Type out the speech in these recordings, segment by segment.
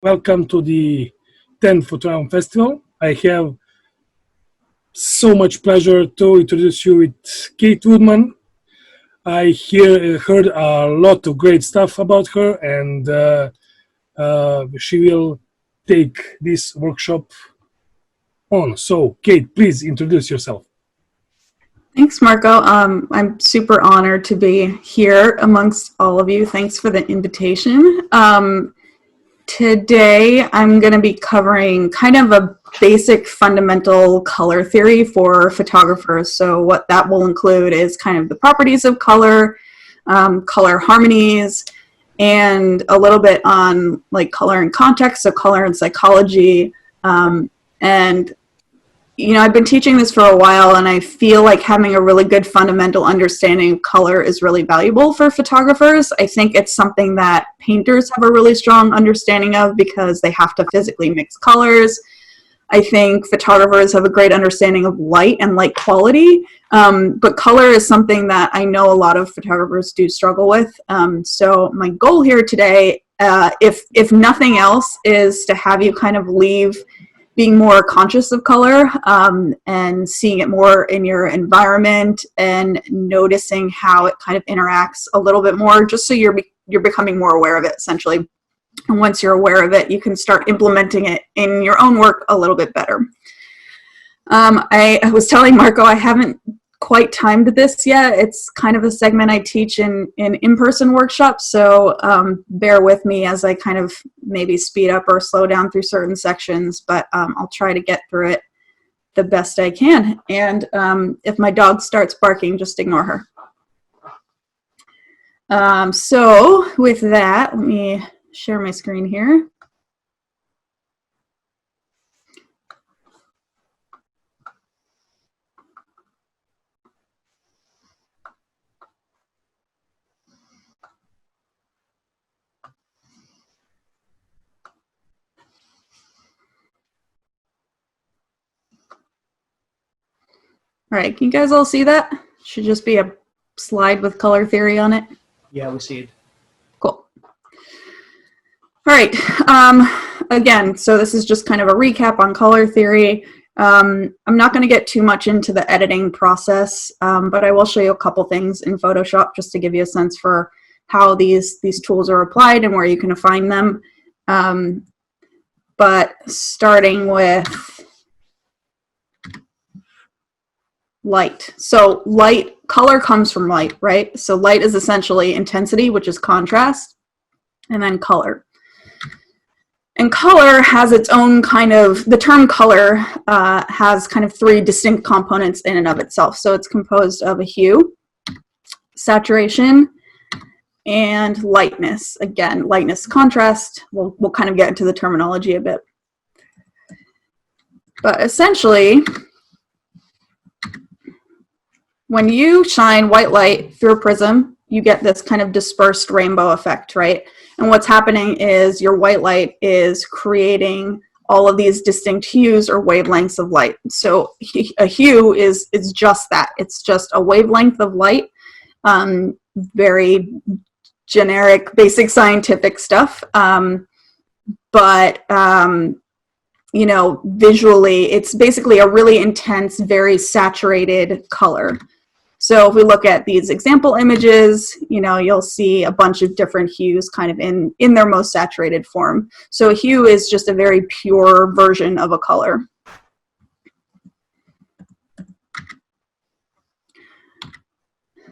welcome to the 10th FOTORAMA Festival. I have so much pleasure to introduce you with Kate Woodman. I heard a lot of great stuff about her, and she will take this workshop on. So, Kate, please introduce yourself. Thanks, Marco. I'm super honored to be here amongst all of you. Thanks for the invitation. Today, I'm going to be covering kind of a basic fundamental color theory for photographers. So what that will include is kind of the properties of color, color harmonies, and a little bit on like color and context, so color and psychology. And you know, I've been teaching this for a while, and I feel like having a really good fundamental understanding of color is really valuable for photographers. I think it's something that painters have a really strong understanding of because they have to physically mix colors. I think photographers have a great understanding of light and light quality, but color is something that I know a lot of photographers do struggle with. So my goal here today, if nothing else, is to have you kind of leave being more conscious of color and seeing it more in your environment and noticing how it kind of interacts a little bit more, just so you're becoming more aware of it, essentially. And once you're aware of it, you can start implementing it in your own work a little bit better. I was telling Marco I haven't quite timed this yet. It's kind of a segment I teach in-person workshops, so bear with me as I kind of maybe speed up or slow down through certain sections, but I'll try to get through it the best I can. And if my dog starts barking, just ignore her. So with that, let me share my screen here. All right, can you guys all see that? Should just be a slide with color theory on it. Yeah, we see it. Cool. All right, again, so this is just kind of a recap on color theory. I'm not going to get too much into the editing process, but I will show you a couple things in Photoshop just to give you a sense for how these tools are applied and where you can find them. But starting with light. So color comes from light, right? So light is essentially intensity, which is contrast, and then color. And color has its own kind of, the term color has kind of three distinct components in and of itself. So it's composed of a hue, saturation, and lightness. Again, lightness, contrast. We'll kind of get into the terminology a bit. But essentially, when you shine white light through a prism, you get this kind of dispersed rainbow effect, right? And what's happening is your white light is creating all of these distinct hues or wavelengths of light. So a hue is just that. It's just a wavelength of light, very generic, basic scientific stuff. But you know, visually, it's basically a really intense, very saturated color. So if we look at these example images, you know, you'll see a bunch of different hues kind of in their most saturated form. So a hue is just a very pure version of a color.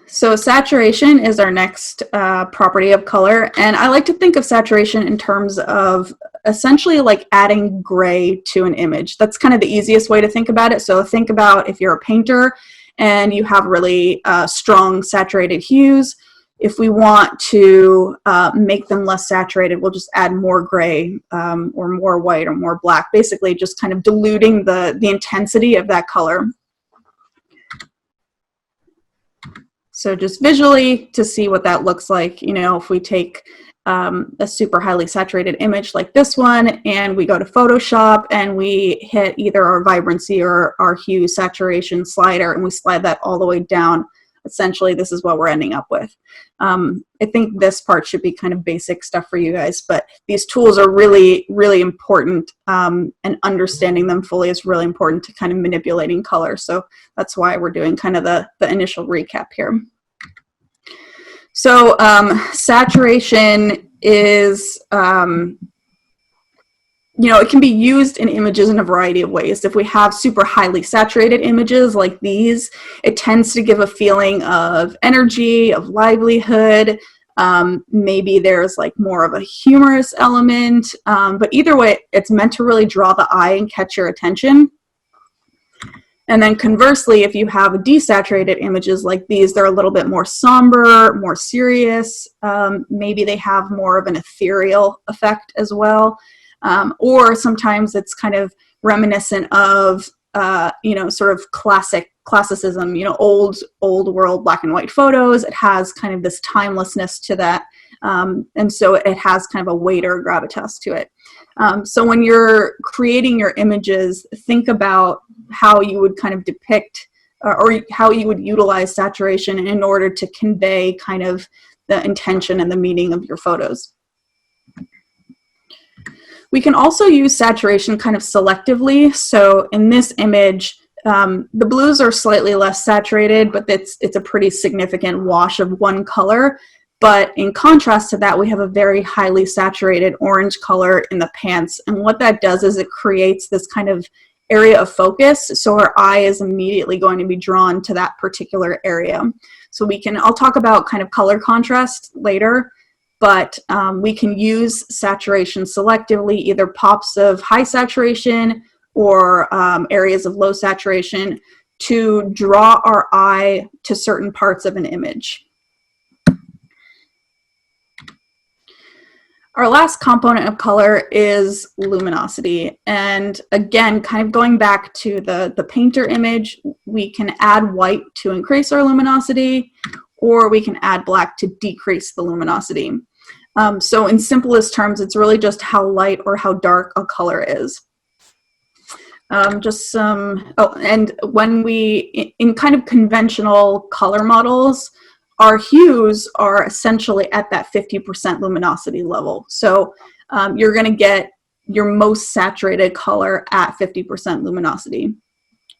So saturation is our next property of color, and I like to think of saturation in terms of essentially like adding gray to an image. That's kind of the easiest way to think about it. So think about if you're a painter and you have really strong saturated hues. If we want to make them less saturated, we'll just add more gray or more white or more black, basically just kind of diluting the intensity of that color. So just visually to see what that looks like, you know, if we take a super highly saturated image like this one and we go to Photoshop and we hit either our vibrancy or our hue saturation slider and we slide that all the way down essentially this is what we're ending up with. I think this part should be kind of basic stuff for you guys, but these tools are really, really important, and understanding them fully is really important to kind of manipulating color. So that's why we're doing kind of the initial recap here. So saturation is, you know, it can be used in images in a variety of ways. If we have super highly saturated images like these, it tends to give a feeling of energy, of livelihood. Maybe there's like more of a humorous element, but either way, it's meant to really draw the eye and catch your attention. And then conversely, if you have desaturated images like these, they're a little bit more somber, more serious. Maybe they have more of an ethereal effect as well. Or sometimes it's kind of reminiscent of, you know, sort of classicism, you know, old world black and white photos. It has kind of this timelessness to that. And so it has kind of a weight or gravitas to it. So when you're creating your images, think about how you would kind of depict or how you would utilize saturation in order to convey kind of the intention and the meaning of your photos. We can also use saturation kind of selectively. So in this image, the blues are slightly less saturated, but it's a pretty significant wash of one color. But in contrast to that, we have a very highly saturated orange color in the pants. And what that does is it creates this kind of area of focus. So our eye is immediately going to be drawn to that particular area. So I'll talk about kind of color contrast later, but we can use saturation selectively, either pops of high saturation or areas of low saturation, to draw our eye to certain parts of an image. Our last component of color is luminosity. And again, kind of going back to the painter image, we can add white to increase our luminosity, or we can add black to decrease the luminosity. So in simplest terms, it's really just how light or how dark a color is. And when in kind of conventional color models, our hues are essentially at that 50% luminosity level. So you're going to get your most saturated color at 50% luminosity.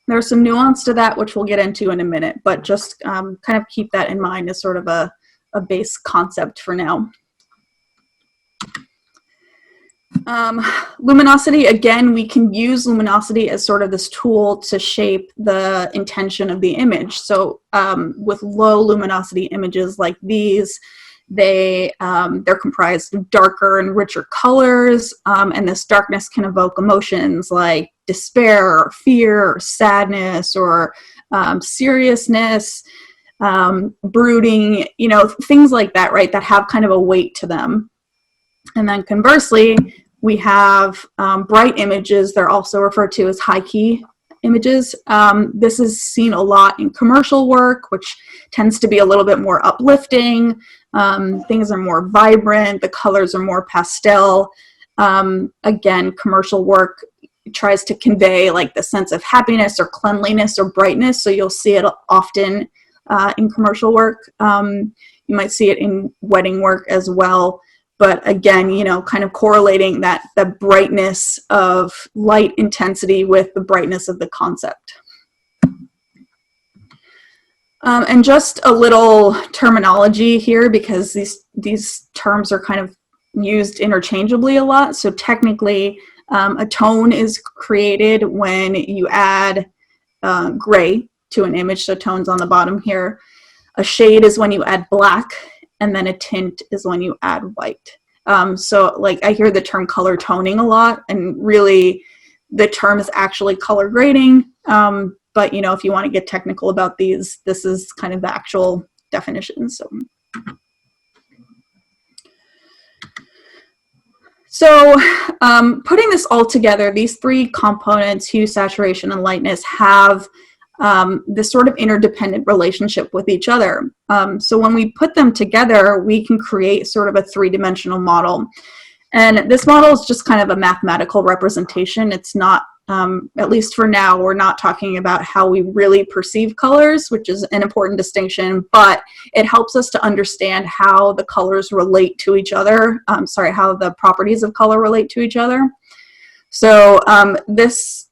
There's some nuance to that, which we'll get into in a minute, but just kind of keep that in mind as sort of a base concept for now. Luminosity, again, we can use luminosity as sort of this tool to shape the intention of the image. So with low luminosity images like these, they're comprised of darker and richer colors, and this darkness can evoke emotions like despair, or fear, or sadness, or seriousness, brooding, you know, things like that, right, that have kind of a weight to them. And then conversely, we have bright images. They're also referred to as high-key images. This is seen a lot in commercial work, which tends to be a little bit more uplifting. Things are more vibrant. The colors are more pastel. Again, commercial work tries to convey like the sense of happiness or cleanliness or brightness. So you'll see it often in commercial work. You might see it in wedding work as well. But again, you know, kind of correlating the brightness of light intensity with the brightness of the concept. And just a little terminology here, because these terms are kind of used interchangeably a lot. So technically, a tone is created when you add gray to an image, so tone's on the bottom here. A shade is when you add black, and then a tint is when you add white. So like I hear the term color toning a lot, and really the term is actually color grading. But you know, if you want to get technical about these, this is kind of the actual definition. So putting this all together, these three components, hue, saturation, and lightness, have this sort of interdependent relationship with each other. So when we put them together, we can create sort of a three-dimensional model. And this model is just kind of a mathematical representation. It's not at least for now, we're not talking about how we really perceive colors, which is an important distinction, but it helps us to understand how the colors relate to each other. How the properties of color relate to each other. So this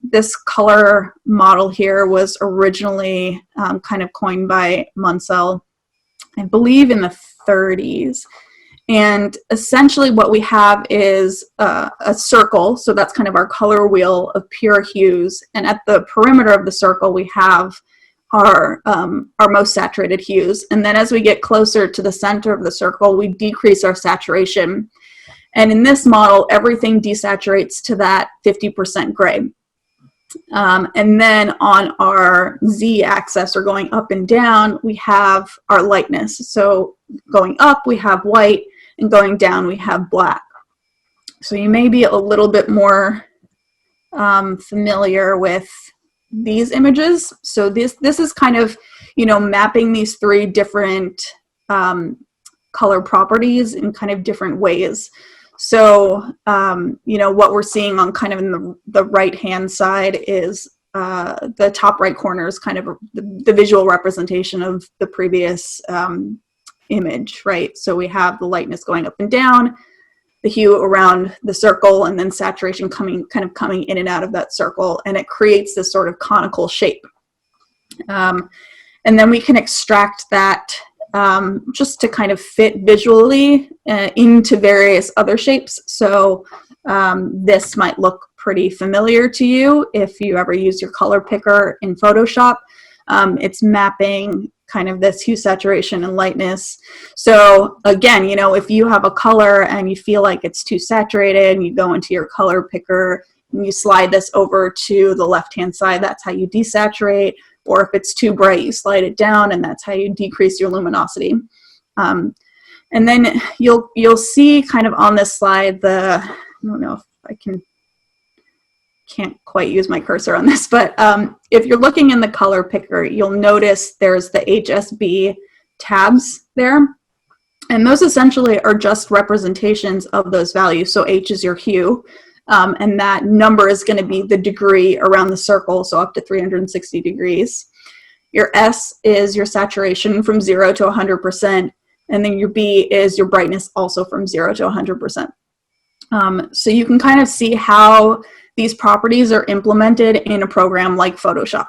color model here was originally kind of coined by Munsell, I believe in the 30s. And essentially what we have is a circle. So that's kind of our color wheel of pure hues. And at the perimeter of the circle, we have our most saturated hues. And then as we get closer to the center of the circle, we decrease our saturation. And in this model, everything desaturates to that 50% gray. And then on our z-axis, or going up and down, we have our lightness. So going up, we have white, and going down, we have black. So you may be a little bit more familiar with these images. So this is kind of, mapping these three different color properties in kind of different ways. So, what we're seeing on kind of in the right-hand side is the top right corner is kind of the visual representation of the previous image, right? So we have the lightness going up and down, the hue around the circle, and then saturation coming in and out of that circle, and it creates this sort of conical shape. And then we can extract that just to kind of fit visually into various other shapes. So this might look pretty familiar to you if you ever use your color picker in Photoshop. It's mapping kind of this hue, saturation, and lightness. So again, if you have a color and you feel like it's too saturated, and you go into your color picker and you slide this over to the left-hand side, that's how you desaturate. Or if it's too bright, you slide it down, and that's how you decrease your luminosity. And then you'll see kind of on this slide I don't know if I can't quite use my cursor on this, but if you're looking in the color picker, you'll notice there's the HSB tabs there. And those essentially are just representations of those values. So H is your hue. And that number is going to be the degree around the circle, so up to 360 degrees. Your S is your saturation from 0 to 100%, and then your B is your brightness, also from 0 to 100%. So you can kind of see how these properties are implemented in a program like Photoshop.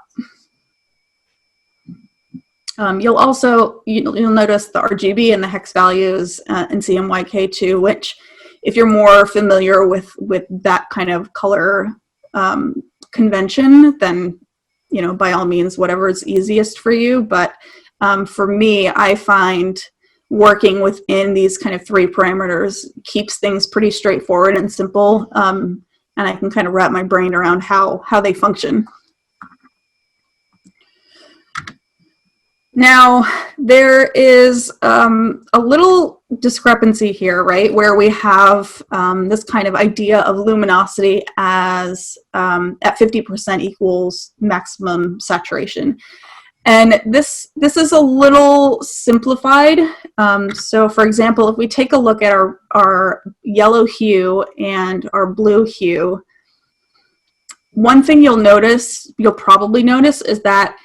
You'll also you'll notice the RGB and the hex values and CMYK2, which, if you're more familiar with that kind of color convention, then by all means, whatever is easiest for you. But for me, I find working within these kind of three parameters keeps things pretty straightforward and simple, and I can kind of wrap my brain around how they function. Now, there is a little discrepancy here, right, where we have this kind of idea of luminosity as at 50% equals maximum saturation. And this is a little simplified. So, for example, if we take a look at our yellow hue and our blue hue, one thing you'll probably notice is that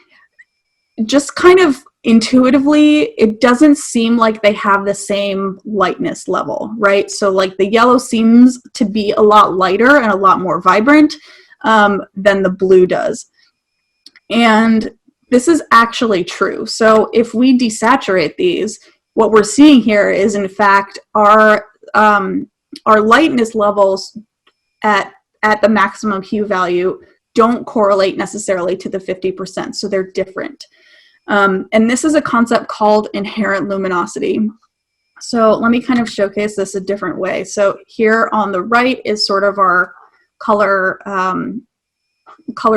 just kind of intuitively, it doesn't seem like they have the same lightness level, right? So like the yellow seems to be a lot lighter and a lot more vibrant than the blue does. And this is actually true. So if we desaturate these, what we're seeing here is, in fact, our lightness levels at the maximum hue value don't correlate necessarily to the 50%, so they're different. And this is a concept called inherent luminosity. So let me kind of showcase this a different way. So here on the right is sort of our color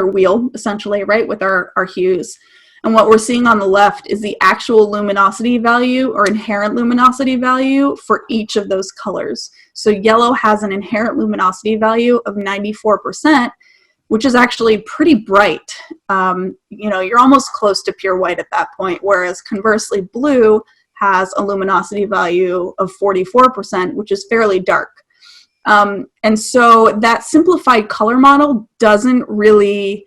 wheel, essentially, right, with our hues. And what we're seeing on the left is the actual luminosity value or inherent luminosity value for each of those colors. So yellow has an inherent luminosity value of 94%, which is actually pretty bright. You're almost close to pure white at that point, whereas conversely, blue has a luminosity value of 44%, which is fairly dark. And so that simplified color model doesn't really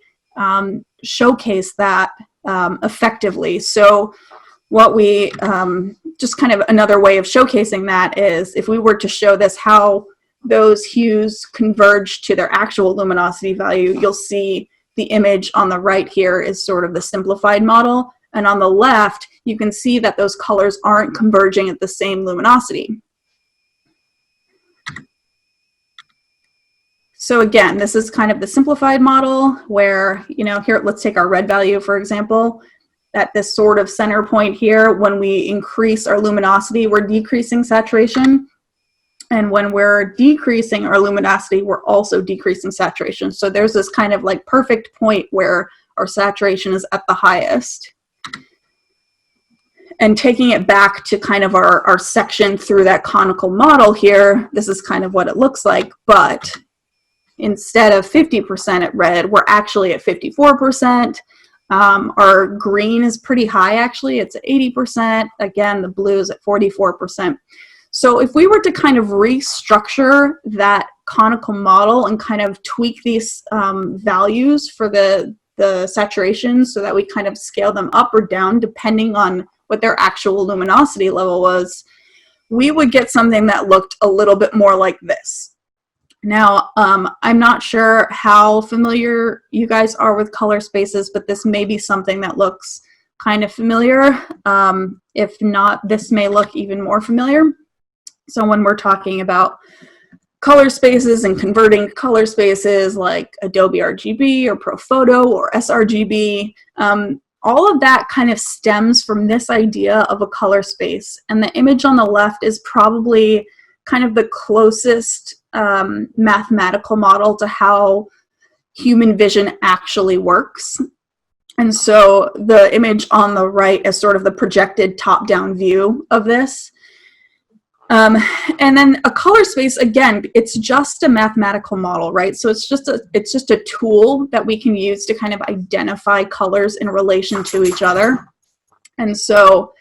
showcase that effectively. So what we, just kind of another way of showcasing that is if we were to show this, how those hues converge to their actual luminosity value, you'll see the image on the right here is sort of the simplified model. And on the left, you can see that those colors aren't converging at the same luminosity. So again, this is kind of the simplified model where, you know, here, let's take our red value, for example. At this sort of center point here, when we increase our luminosity, we're decreasing saturation. And when we're decreasing our luminosity, we're also decreasing saturation. So there's this kind of like perfect point where our saturation is at the highest. And taking it back to kind of our section through that conical model here, this is kind of what it looks like. But instead of 50% at red, we're actually at 54%. Our green is pretty high, actually. It's at 80%. Again, the blue is at 44%. So if we were to kind of restructure that conical model and kind of tweak these values for the saturation so that we kind of scale them up or down depending on what their actual luminosity level was, we would get something that looked a little bit more like this. Now, I'm not sure how familiar you guys are with color spaces, but this may be something that looks kind of familiar. If not, this may look even more familiar. So when we're talking about color spaces and converting color spaces like Adobe RGB or ProPhoto or sRGB, all of that kind of stems from this idea of a color space. And the image on the left is probably kind of the closest mathematical model to how human vision actually works. And so the image on the right is sort of the projected top-down view of this. And then a color space, again, it's just a mathematical model, right? So it's just a tool that we can use to kind of identify colors in relation to each other. And so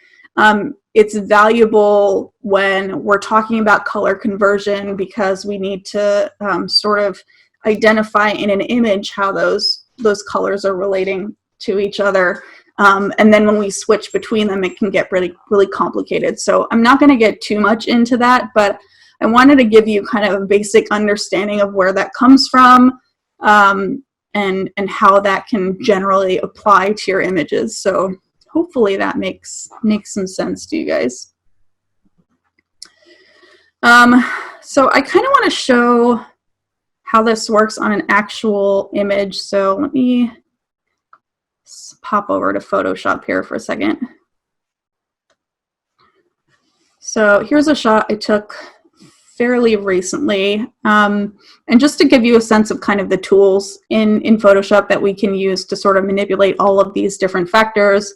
it's valuable when we're talking about color conversion because we need to sort of identify in an image how those colors are relating to each other. And then when we switch between them, it can get really, really complicated. So I'm not going to get too much into that, but I wanted to give you kind of a basic understanding of where that comes from and how that can generally apply to your images. So hopefully that makes some sense to you guys. So I kind of want to show how this works on an actual image. So let me pop over to Photoshop here for a second. So here's a shot I took fairly recently. And just to give you a sense of kind of the tools in Photoshop that we can use to sort of manipulate all of these different factors.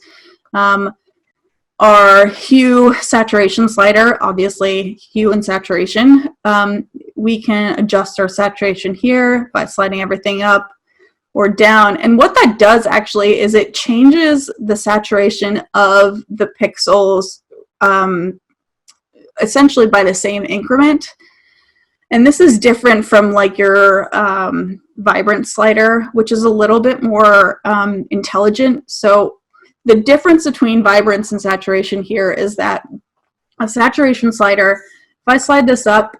Our hue saturation slider, obviously hue and saturation. We can adjust our saturation here by sliding everything up or down. And what that does actually is it changes the saturation of the pixels essentially by the same increment. And this is different from like your vibrant slider, which is a little bit more intelligent. So the difference between vibrance and saturation here is that a saturation slider, if I slide this up,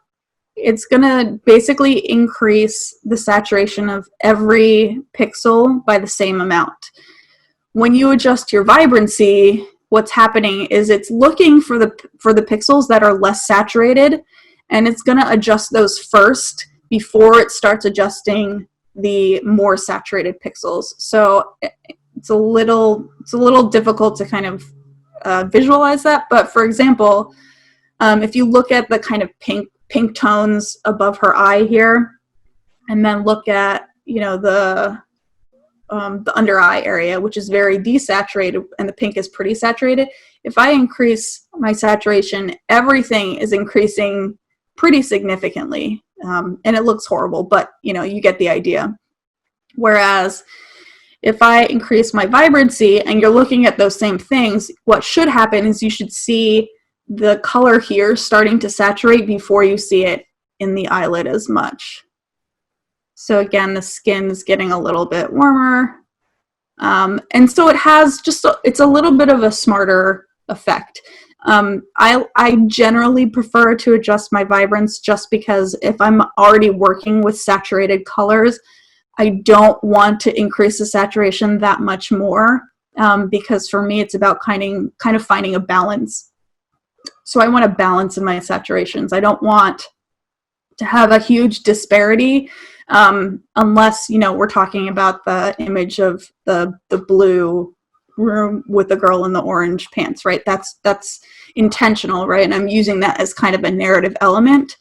it's going to basically increase the saturation of every pixel by the same amount. When you adjust your vibrancy, what's happening is it's looking for the pixels that are less saturated, and it's going to adjust those first before it starts adjusting the more saturated pixels. So it's a little difficult to kind of visualize that. But for example, if you look at the kind of pink tones above her eye here, and then look at, you know, the under eye area, which is very desaturated, and the pink is pretty saturated. If I increase my saturation, everything is increasing pretty significantly, and it looks horrible, but you know, you get the idea. Whereas if I increase my vibrancy and you're looking at those same things, what should happen is you should see the color here starting to saturate before you see it in the eyelid as much. So again, the skin's getting a little bit warmer. And so it has just, it's a little bit of a smarter effect. I generally prefer to adjust my vibrance just because if I'm already working with saturated colors, I don't want to increase the saturation that much more, because for me it's about kind of finding a balance. So I want a balance in my saturations. I don't want to have a huge disparity, unless, you know, we're talking about the image of the blue room with the girl in the orange pants, right? That's intentional, right? And I'm using that as kind of a narrative element.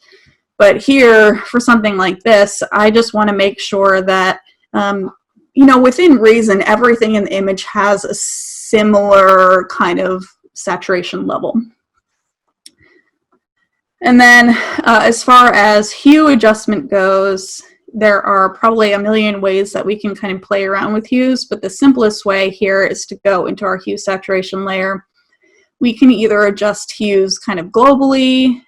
But here, for something like this, I just want to make sure that, you know, within reason, everything in the image has a similar kind of saturation level. And then as far as hue adjustment goes, there are probably a million ways that we can kind of play around with hues, but the simplest way here is to go into our hue saturation layer. We can either adjust hues kind of globally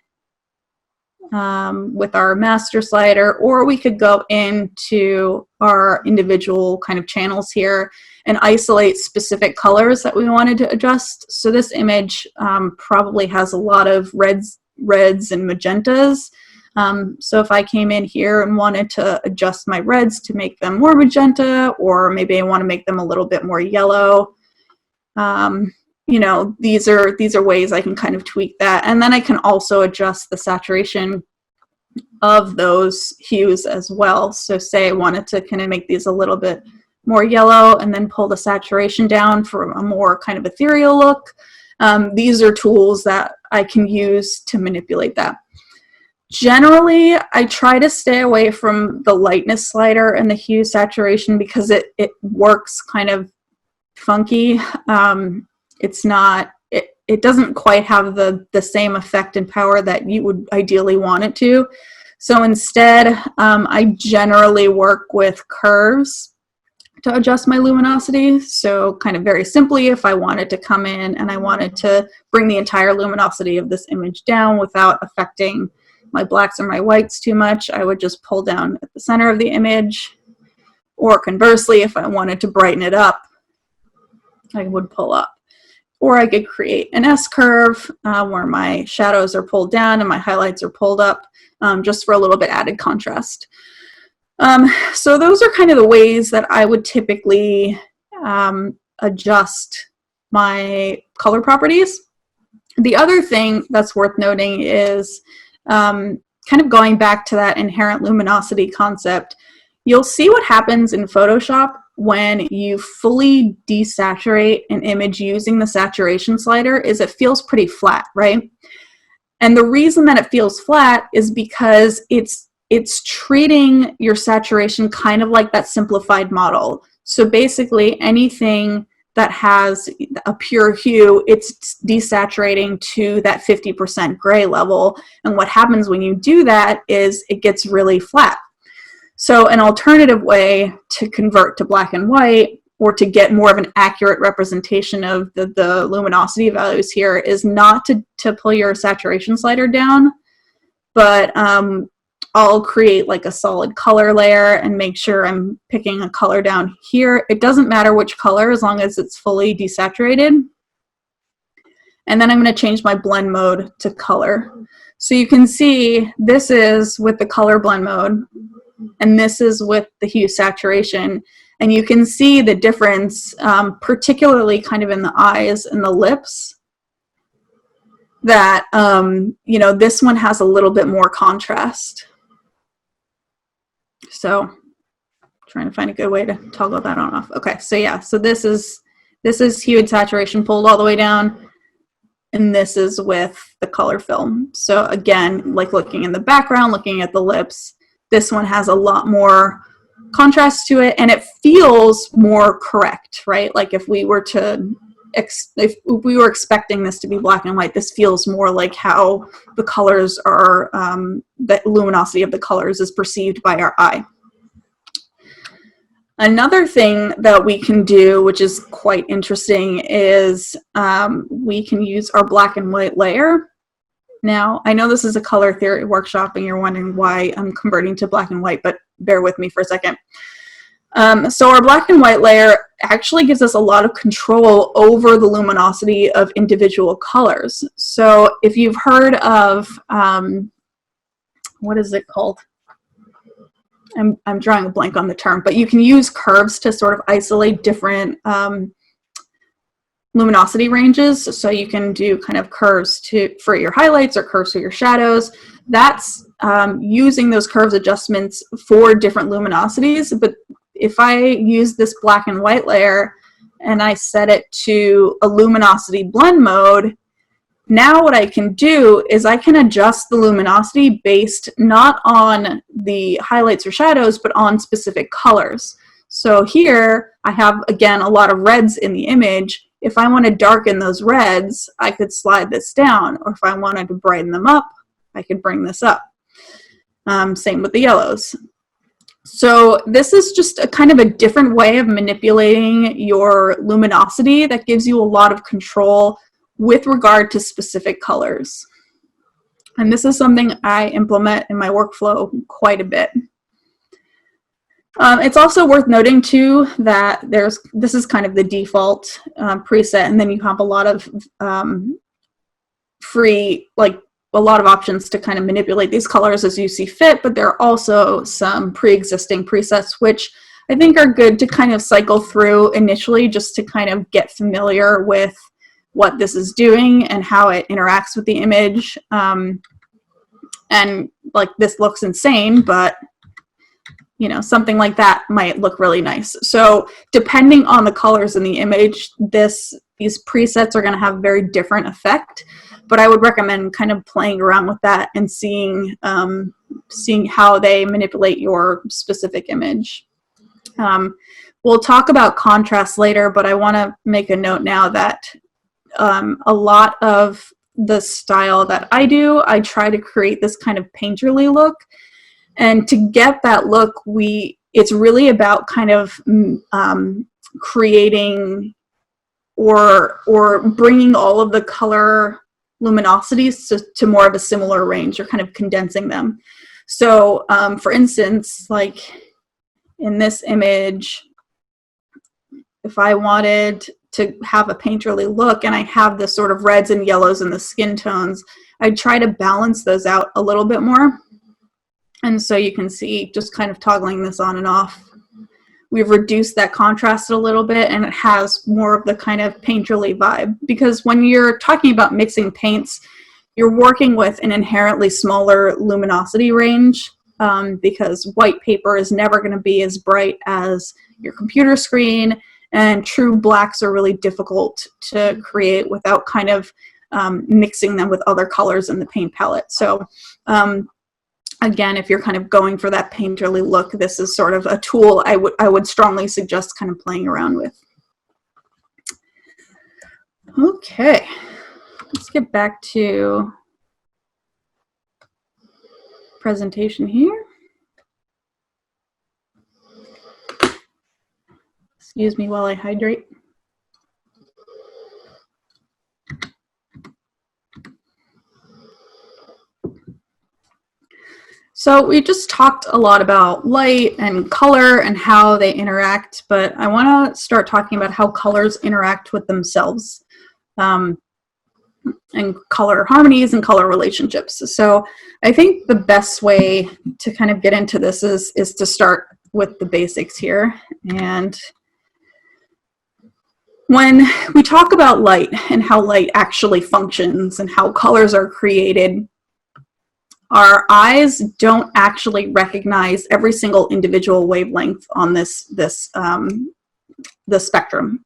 with our master slider, or we could go into our individual kind of channels here and isolate specific colors that we wanted to adjust. So this image probably has a lot of reds and magentas. So if I came in here and wanted to adjust my reds to make them more magenta, or maybe I want to make them a little bit more yellow, you know, these are ways I can kind of tweak that. And then I can also adjust the saturation of those hues as well. So say I wanted to kind of make these a little bit more yellow and then pull the saturation down for a more kind of ethereal look. These are tools that I can use to manipulate that. Generally, I try to stay away from the lightness slider and the hue saturation because it works kind of funky. It doesn't quite have the same effect and power that you would ideally want it to. So instead, I generally work with curves to adjust my luminosity. So kind of very simply, if I wanted to come in and I wanted to bring the entire luminosity of this image down without affecting my blacks or my whites too much, I would just pull down at the center of the image. Or conversely, if I wanted to brighten it up, I would pull up. Or I could create an S-curve where my shadows are pulled down and my highlights are pulled up, just for a little bit added contrast. So those are kind of the ways that I would typically adjust my color properties. The other thing that's worth noting is kind of going back to that inherent luminosity concept. You'll see what happens in Photoshop when you fully desaturate an image using the saturation slider is it feels pretty flat, right? And the reason that it feels flat is because it's treating your saturation kind of like that simplified model. So basically anything that has a pure hue, it's desaturating to that 50% gray level. And what happens when you do that is it gets really flat. So an alternative way to convert to black and white, or to get more of an accurate representation of the luminosity values here, is not to pull your saturation slider down, but I'll create like a solid color layer and make sure I'm picking a color down here. It doesn't matter which color as long as it's fully desaturated. And then I'm going to change my blend mode to color. So you can see this is with the color blend mode, and this is with the hue saturation. And you can see the difference, particularly kind of in the eyes and the lips, that, you know, this one has a little bit more contrast. So trying to find a good way to toggle that on and off. Okay, so yeah, so this is hue and saturation pulled all the way down, and this is with the color film. So again, like looking in the background, looking at the lips, this one has a lot more contrast to it, and it feels more correct, right? Like if we were to if we were expecting this to be black and white, this feels more like how the colors are, the luminosity of the colors is perceived by our eye. Another thing that we can do, which is quite interesting, is we can use our black and white layer Now, I know this is a color theory workshop and you're wondering why I'm converting to black and white, but bear with me for a second. So our black and white layer actually gives us a lot of control over the luminosity of individual colors. So if you've heard of, what is it called? I'm drawing a blank on the term, but you can use curves to sort of isolate different luminosity ranges. So you can do kind of curves for your highlights or curves for your shadows. That's using those curves adjustments for different luminosities. But if I use this black and white layer and I set it to a luminosity blend mode, now what I can do is I can adjust the luminosity based not on the highlights or shadows, but on specific colors. So here I have, again, a lot of reds in the image. If I want to darken those reds, I could slide this down, or if I wanted to brighten them up, I could bring this up. Same with the yellows. So this is just a kind of a different way of manipulating your luminosity that gives you a lot of control with regard to specific colors. And this is something I implement in my workflow quite a bit. It's also worth noting too that this is kind of the default preset, and then you have a lot of free, like a lot of options to kind of manipulate these colors as you see fit, but there are also some pre-existing presets which I think are good to kind of cycle through initially just to kind of get familiar with what this is doing and how it interacts with the image. And like, this looks insane, but you know, something like that might look really nice. So depending on the colors in the image, these presets are going to have a very different effect, but I would recommend kind of playing around with that and seeing how they manipulate your specific image. We'll talk about contrast later, but I want to make a note now that a lot of the style that I do, I try to create this kind of painterly look. And to get that look, it's really about kind of creating or bringing all of the color luminosities to more of a similar range, or kind of condensing them. So for instance, like in this image, if I wanted to have a painterly look and I have the sort of reds and yellows in the skin tones, I try to balance those out a little bit more. And so you can see, just kind of toggling this on and off, we've reduced that contrast a little bit, and it has more of the kind of painterly vibe. Because when you're talking about mixing paints, you're working with an inherently smaller luminosity range, because white paper is never going to be as bright as your computer screen, and true blacks are really difficult to create without kind of mixing them with other colors in the paint palette. So again, if you're kind of going for that painterly look, this is sort of a tool I would strongly suggest kind of playing around with. Okay, let's get back to presentation here. Excuse me while I hydrate. So we just talked a lot about light and color and how they interact, but I want to start talking about how colors interact with themselves, and color harmonies and color relationships. So I think the best way to kind of get into this is to start with the basics here. And when we talk about light and how light actually functions and how colors are created, our eyes don't actually recognize every single individual wavelength on the spectrum.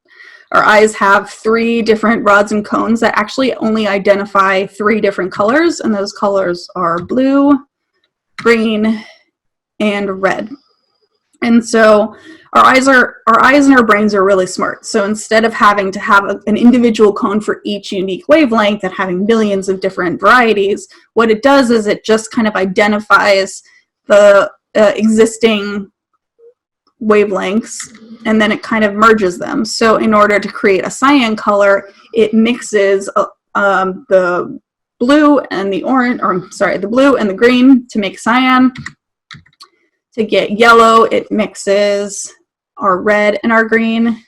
Our eyes have 3 different rods and cones that actually only identify 3 different colors, and those colors are blue, green, and red. And so our eyes and our brains are really smart. So instead of having to have an individual cone for each unique wavelength and having millions of different varieties, what it does is it just kind of identifies the existing wavelengths, and then it kind of merges them. So in order to create a cyan color, it mixes the blue and the orange, or sorry, the blue and the green to make cyan. To get yellow, it mixes our red and our green.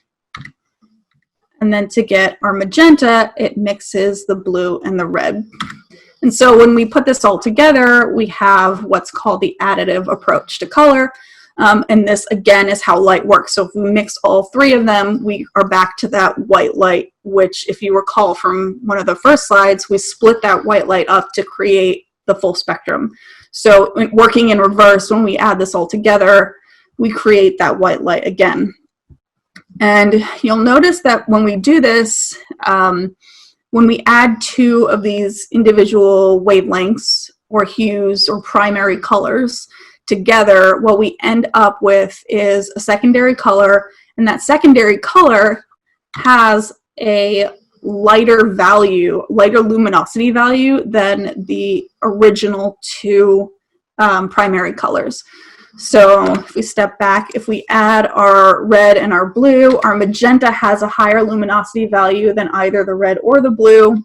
And then to get our magenta, it mixes the blue and the red. And so when we put this all together, we have what's called the additive approach to color. And this, again, is how light works. So if we mix all three of them, we are back to that white light, which, if you recall from one of the first slides, we split that white light up to create the full spectrum. So working in reverse, when we add this all together, we create that white light again. And you'll notice that when we do this, when we add two of these individual wavelengths or hues or primary colors together, what we end up with is a secondary color, and that secondary color has a lighter value, lighter luminosity value than the original two primary colors. So if we step back, if we add our red and our blue, our magenta has a higher luminosity value than either the red or the blue.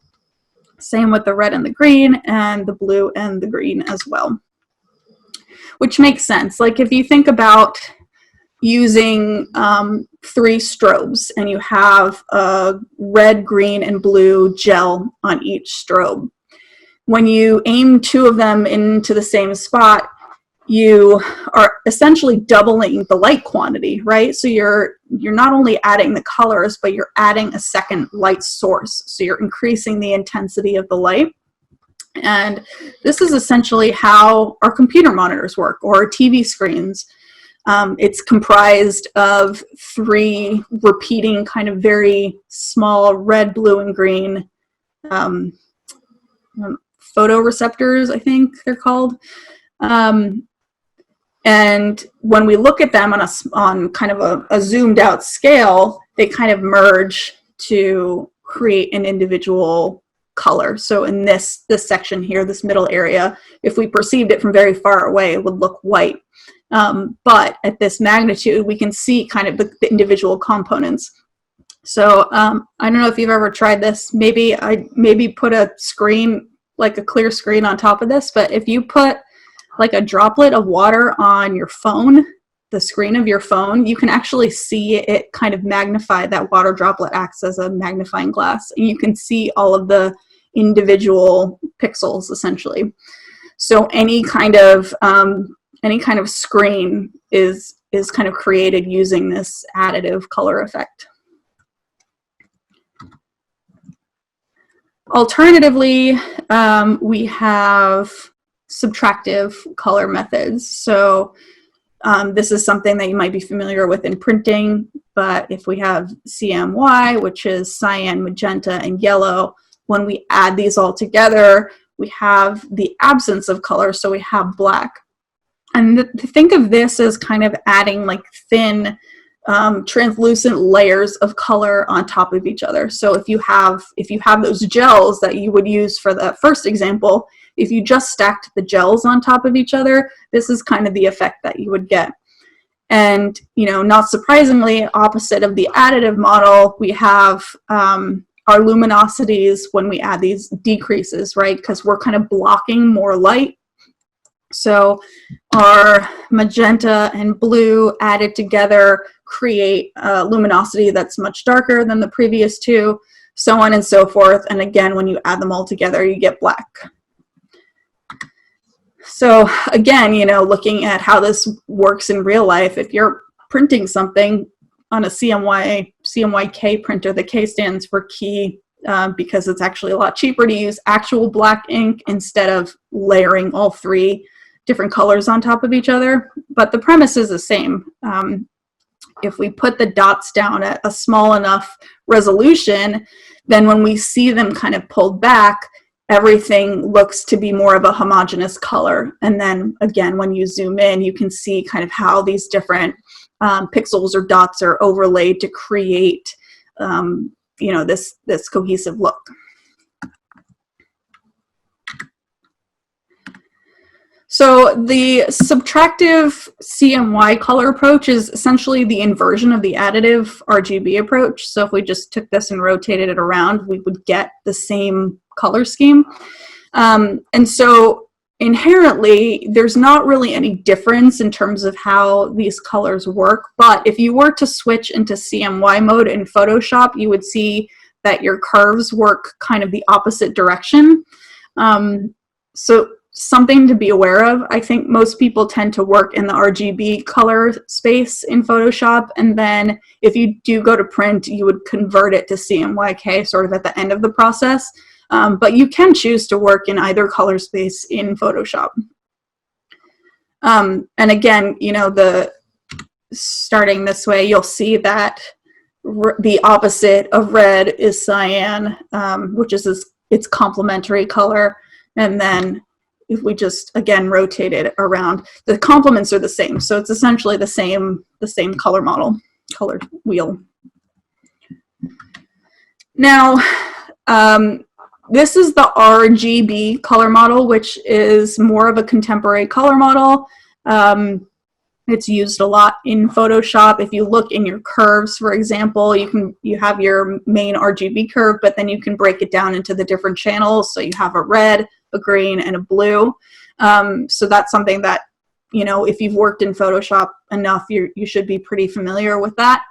Same with the red and the green, and the blue and the green as well. Which makes sense. Like if you think about using 3 strobes and you have a red, green, and blue gel on each strobe. When you aim 2 of them into the same spot, you are essentially doubling the light quantity, right? So you're not only adding the colors, but you're adding a second light source. So you're increasing the intensity of the light. And this is essentially how our computer monitors work, or our TV screens. It's comprised of 3 repeating kind of very small red, blue, and green photoreceptors, I think they're called. And when we look at them on kind of a zoomed out scale, they kind of merge to create an individual color. So in this section here, this middle area, if we perceived it from very far away, it would look white. But at this magnitude, we can see kind of the individual components. So I don't know if you've ever tried this. Maybe put a screen, like a clear screen on top of this, but if you put like a droplet of water on your phone, the screen of your phone, you can actually see it kind of magnify. That water droplet acts as a magnifying glass, and you can see all of the individual pixels essentially. So any kind of screen is kind of created using this additive color effect. Alternatively, we have subtractive color methods. So this is something that you might be familiar with in printing, but if we have CMY, which is cyan, magenta, and yellow, when we add these all together, we have the absence of color, so we have black. And think of this as kind of adding like thin, translucent layers of color on top of each other. So if you have those gels that you would use for the first example, if you just stacked the gels on top of each other, this is kind of the effect that you would get. And, you know, not surprisingly, opposite of the additive model, we have our luminosities when we add these decreases, right? Because we're kind of blocking more light. So our magenta and blue added together create a luminosity that's much darker than the previous 2, so on and so forth. And again, when you add them all together, you get black. So again, you know, looking at how this works in real life, if you're printing something on a CMYK printer, the K stands for key because it's actually a lot cheaper to use actual black ink instead of layering all 3 different colors on top of each other. But the premise is the same. If we put the dots down at a small enough resolution, then when we see them kind of pulled back, everything looks to be more of a homogeneous color. And then again, when you zoom in, you can see kind of how these different pixels or dots are overlaid to create you know, this cohesive look. So the subtractive CMY color approach is essentially the inversion of the additive RGB approach. So if we just took this and rotated it around, we would get the same color scheme. And so inherently, there's not really any difference in terms of how these colors work. But if you were to switch into CMY mode in Photoshop, you would see that your curves work kind of the opposite direction. So something to be aware of. I think most people tend to work in the RGB color space in Photoshop, and then if you do go to print, you would convert it to CMYK sort of at the end of the process. But you can choose to work in either color space in Photoshop. And again, you know, starting this way, you'll see that the opposite of red is cyan, which is its complementary color. And then if we just, again, rotate it around, the complements are the same. So it's essentially the same color model, color wheel. Now, this is the RGB color model, which is more of a contemporary color model. It's used a lot in Photoshop. If you look in your curves, for example, you have your main RGB curve, but then you can break it down into the different channels. So you have a red, a green, and a blue. So that's something that, you know, if you've worked in Photoshop enough, you should be pretty familiar with that.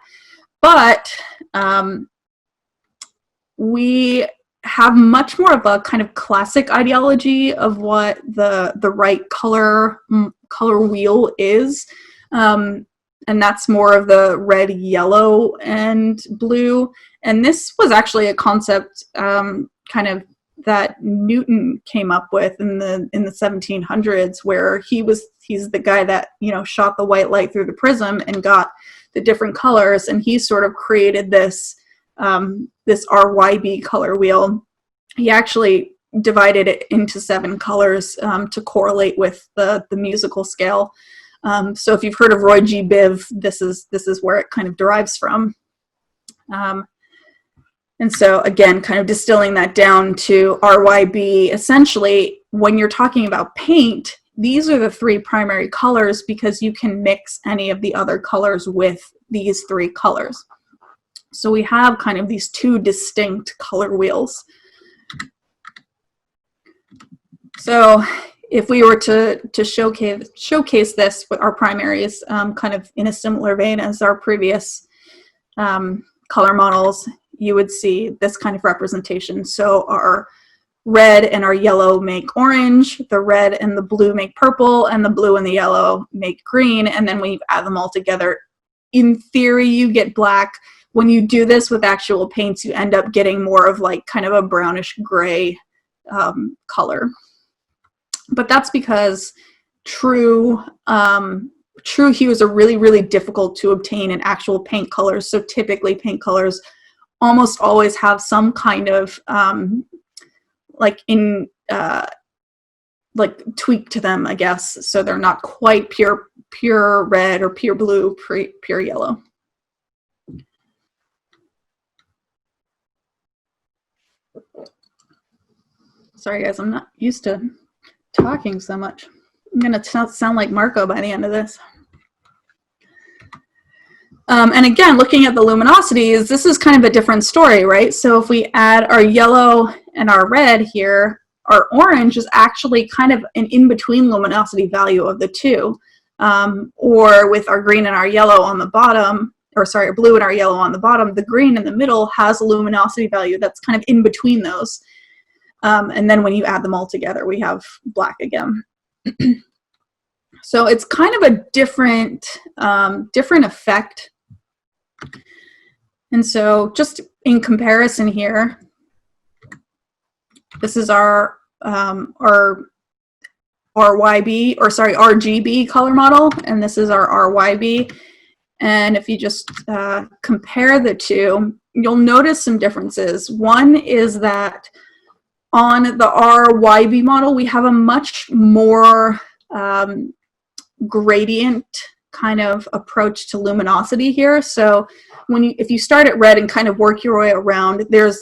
But we have much more of a kind of classic ideology of what the right color wheel is, and that's more of the red, yellow, and blue. And this was actually a concept kind of that Newton came up with in the 1700s, where he's the guy that, you know, shot the white light through the prism and got the different colors, and he sort of created this this RYB color wheel. He actually divided it into 7 colors to correlate with the musical scale. So if you've heard of Roy G. Biv, this is where it kind of derives from. And so again, kind of distilling that down to RYB, essentially, when you're talking about paint, these are the 3 primary colors because you can mix any of the other colors with these 3 colors. So we have kind of these 2 distinct color wheels. So if we were to showcase this with our primaries, kind of in a similar vein as our previous color models, you would see this kind of representation. So our red and our yellow make orange, the red and the blue make purple, and the blue and the yellow make green. And then when you add them all together, in theory, you get black. When you do this with actual paints, you end up getting more of like kind of a brownish gray color. But that's because true hues are really, really difficult to obtain in actual paint colors. So typically paint colors almost always have some kind of like tweak to them, I guess. So they're not quite pure red or pure blue, pure yellow. Sorry guys, I'm not used to talking so much. I'm gonna sound like Marco by the end of this. And again, looking at the luminosities, this is kind of a different story, right? So if we add our yellow and our red here, our orange is actually kind of an in-between luminosity value of the 2. Or with our green and our yellow on the bottom, or sorry, our blue and our yellow on the bottom, the green in the middle has a luminosity value that's kind of in between those. And then when you add them all together, we have black again. So it's kind of a different effect. And so just in comparison here, this is our RYB, or sorry, RGB color model, and this is our RYB. And if you just compare the 2, you'll notice some differences. One is that on the RYB model, we have a much more gradient kind of approach to luminosity here. So if you start at red and kind of work your way around, there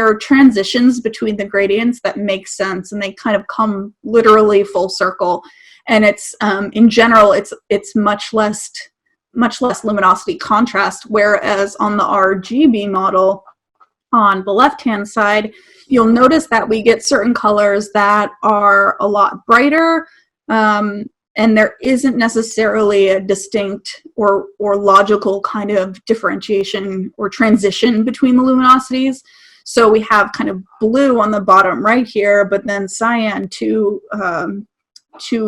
are transitions between the gradients that make sense, and they kind of come literally full circle. And it's in general, it's much less luminosity contrast, whereas on the RGB model, on the left-hand side, you'll notice that we get certain colors that are a lot brighter, and there isn't necessarily a distinct or logical kind of differentiation or transition between the luminosities. So we have kind of blue on the bottom right here, but then cyan two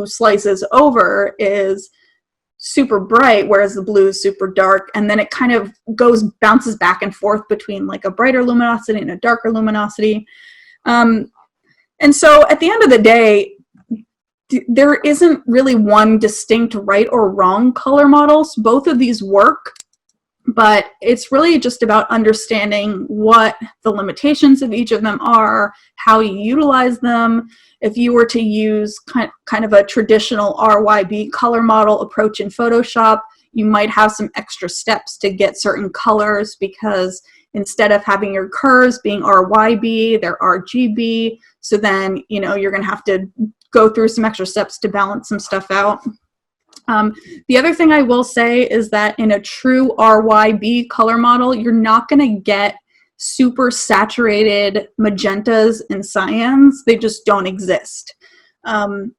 slices over is super bright, whereas the blue is super dark, and then it kind of bounces back and forth between like a brighter luminosity and a darker luminosity. And so at the end of the day, there isn't really one distinct right or wrong color models. Both of these work, but it's really just about understanding what the limitations of each of them are, how you utilize them. If you were to use kind of a traditional RYB color model approach in Photoshop, you might have some extra steps to get certain colors, because instead of having your curves being RYB, they're RGB. So then, you know, you're going to have to go through some extra steps to balance some stuff out. The other thing I will say is that in a true RYB color model, you're not going to get super saturated magentas and cyans. They just don't exist. And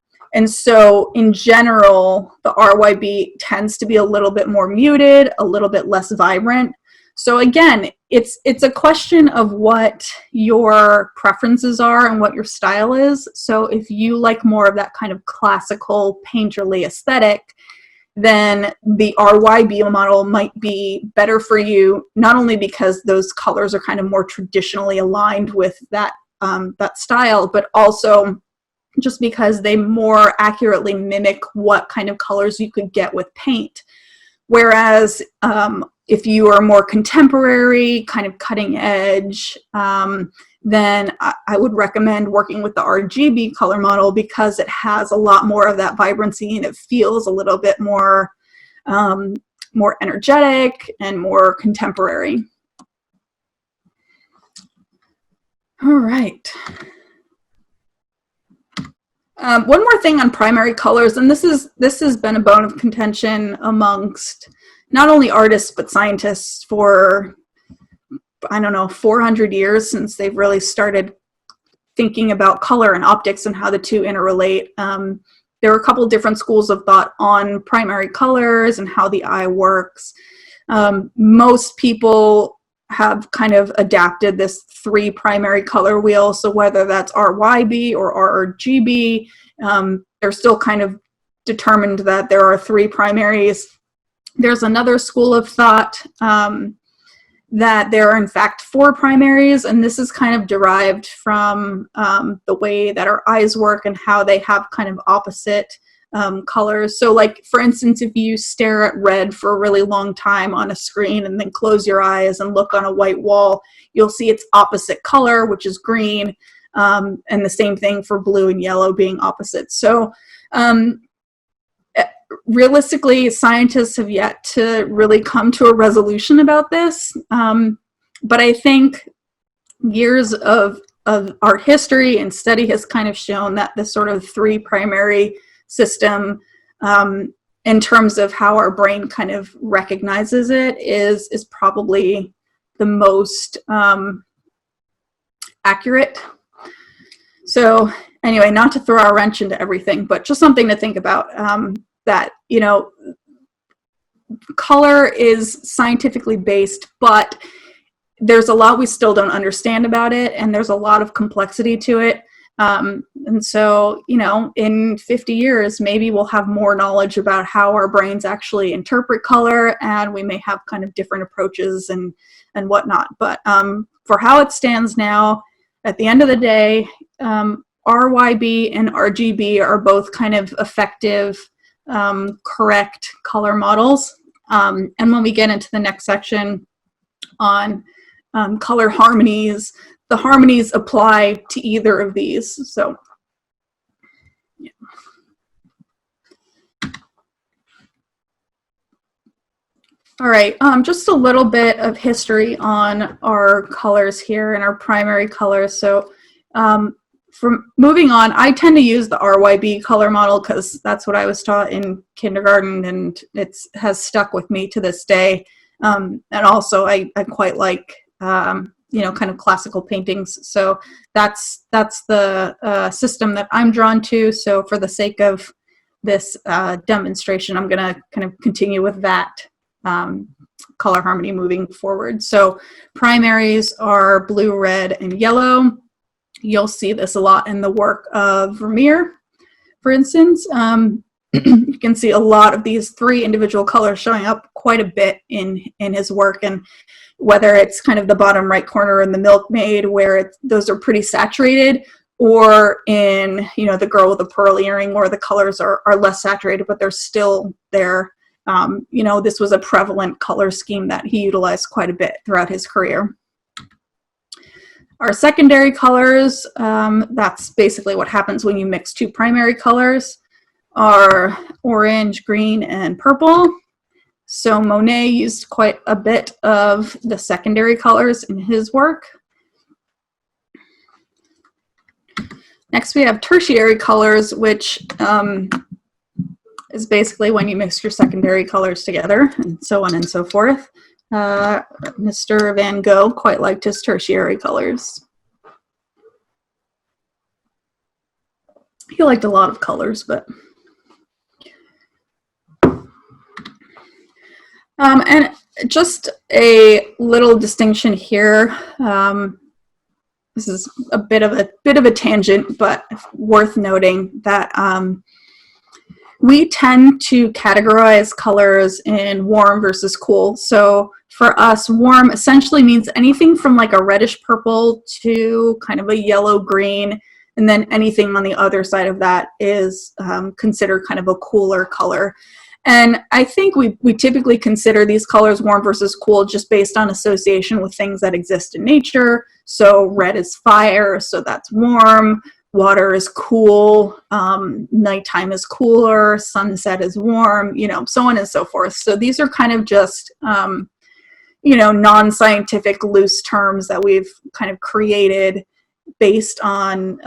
so in general, the RYB tends to be a little bit more muted, a little bit less vibrant. So again, it's a question of what your preferences are and what your style is. So if you like more of that kind of classical painterly aesthetic, then the RYB model might be better for you, not only because those colors are kind of more traditionally aligned with that, that style, but also just because they more accurately mimic what kind of colors you could get with paint. Whereas if you are more contemporary, kind of cutting edge, then I would recommend working with the RGB color model, because it has a lot more of that vibrancy and it feels a little bit more, more energetic and more contemporary. All right. One more thing on primary colors, and this has been a bone of contention amongst not only artists but scientists for, I don't know, 400 years, since they've really started thinking about color and optics and how the two interrelate. There are a couple different schools of thought on primary colors and how the eye works. Most people have kind of adapted this 3 primary color wheel. So whether that's RYB or RGB, they're still kind of determined that there are 3 primaries. There's another school of thought that there are in fact 4 primaries, and this is kind of derived from the way that our eyes work and how they have kind of opposite colors. So like, for instance, if you stare at red for a really long time on a screen and then close your eyes and look on a white wall, you'll see its opposite color, which is green, and the same thing for blue and yellow being opposite. So realistically, scientists have yet to really come to a resolution about this, but I think years of art history and study has kind of shown that this sort of 3 primary system, in terms of how our brain kind of recognizes it, is probably the most accurate. So anyway, not to throw a wrench into everything, but just something to think about, that, you know, color is scientifically based, but there's a lot we still don't understand about it, and there's a lot of complexity to it. And so, you know, in 50 years, maybe we'll have more knowledge about how our brains actually interpret color, and we may have kind of different approaches and whatnot. But for how it stands now, at the end of the day, RYB and RGB are both kind of effective, correct color models. And when we get into the next section on color harmonies, the harmonies apply to either of these. So, yeah. All right, just a little bit of history on our colors here and our primary colors. So from moving on, I tend to use the RYB color model because that's what I was taught in kindergarten, and has stuck with me to this day. And also I quite like you know, kind of classical paintings. So that's the system that I'm drawn to. So for the sake of this demonstration, I'm going to kind of continue with that color harmony moving forward. So primaries are blue, red, and yellow. You'll see this a lot in the work of Vermeer, for instance. You can see a lot of these 3 individual colors showing up quite a bit in his work, and whether it's kind of the bottom right corner in the Milkmaid, where those are pretty saturated, or in, you know, the Girl with the Pearl Earring, where the colors are less saturated, but they're still there. You know, this was a prevalent color scheme that he utilized quite a bit throughout his career. Our secondary colors, that's basically what happens when you mix 2 primary colors, are orange, green, and purple. So Monet used quite a bit of the secondary colors in his work. Next we have tertiary colors, which is basically when you mix your secondary colors together, and so on and so forth. Mr. Van Gogh quite liked his tertiary colors. He liked a lot of colors, but and just a little distinction here. This is a bit of a tangent, but worth noting that we tend to categorize colors in warm versus cool. So for us, warm essentially means anything from like a reddish purple to kind of a yellow green, and then anything on the other side of that is considered kind of a cooler color. And I think we typically consider these colors warm versus cool just based on association with things that exist in nature. So red is fire, so that's warm. Water is cool. Nighttime is cooler. Sunset is warm, you know, so on and so forth. So these are kind of just, you know, non-scientific loose terms that we've kind of created based on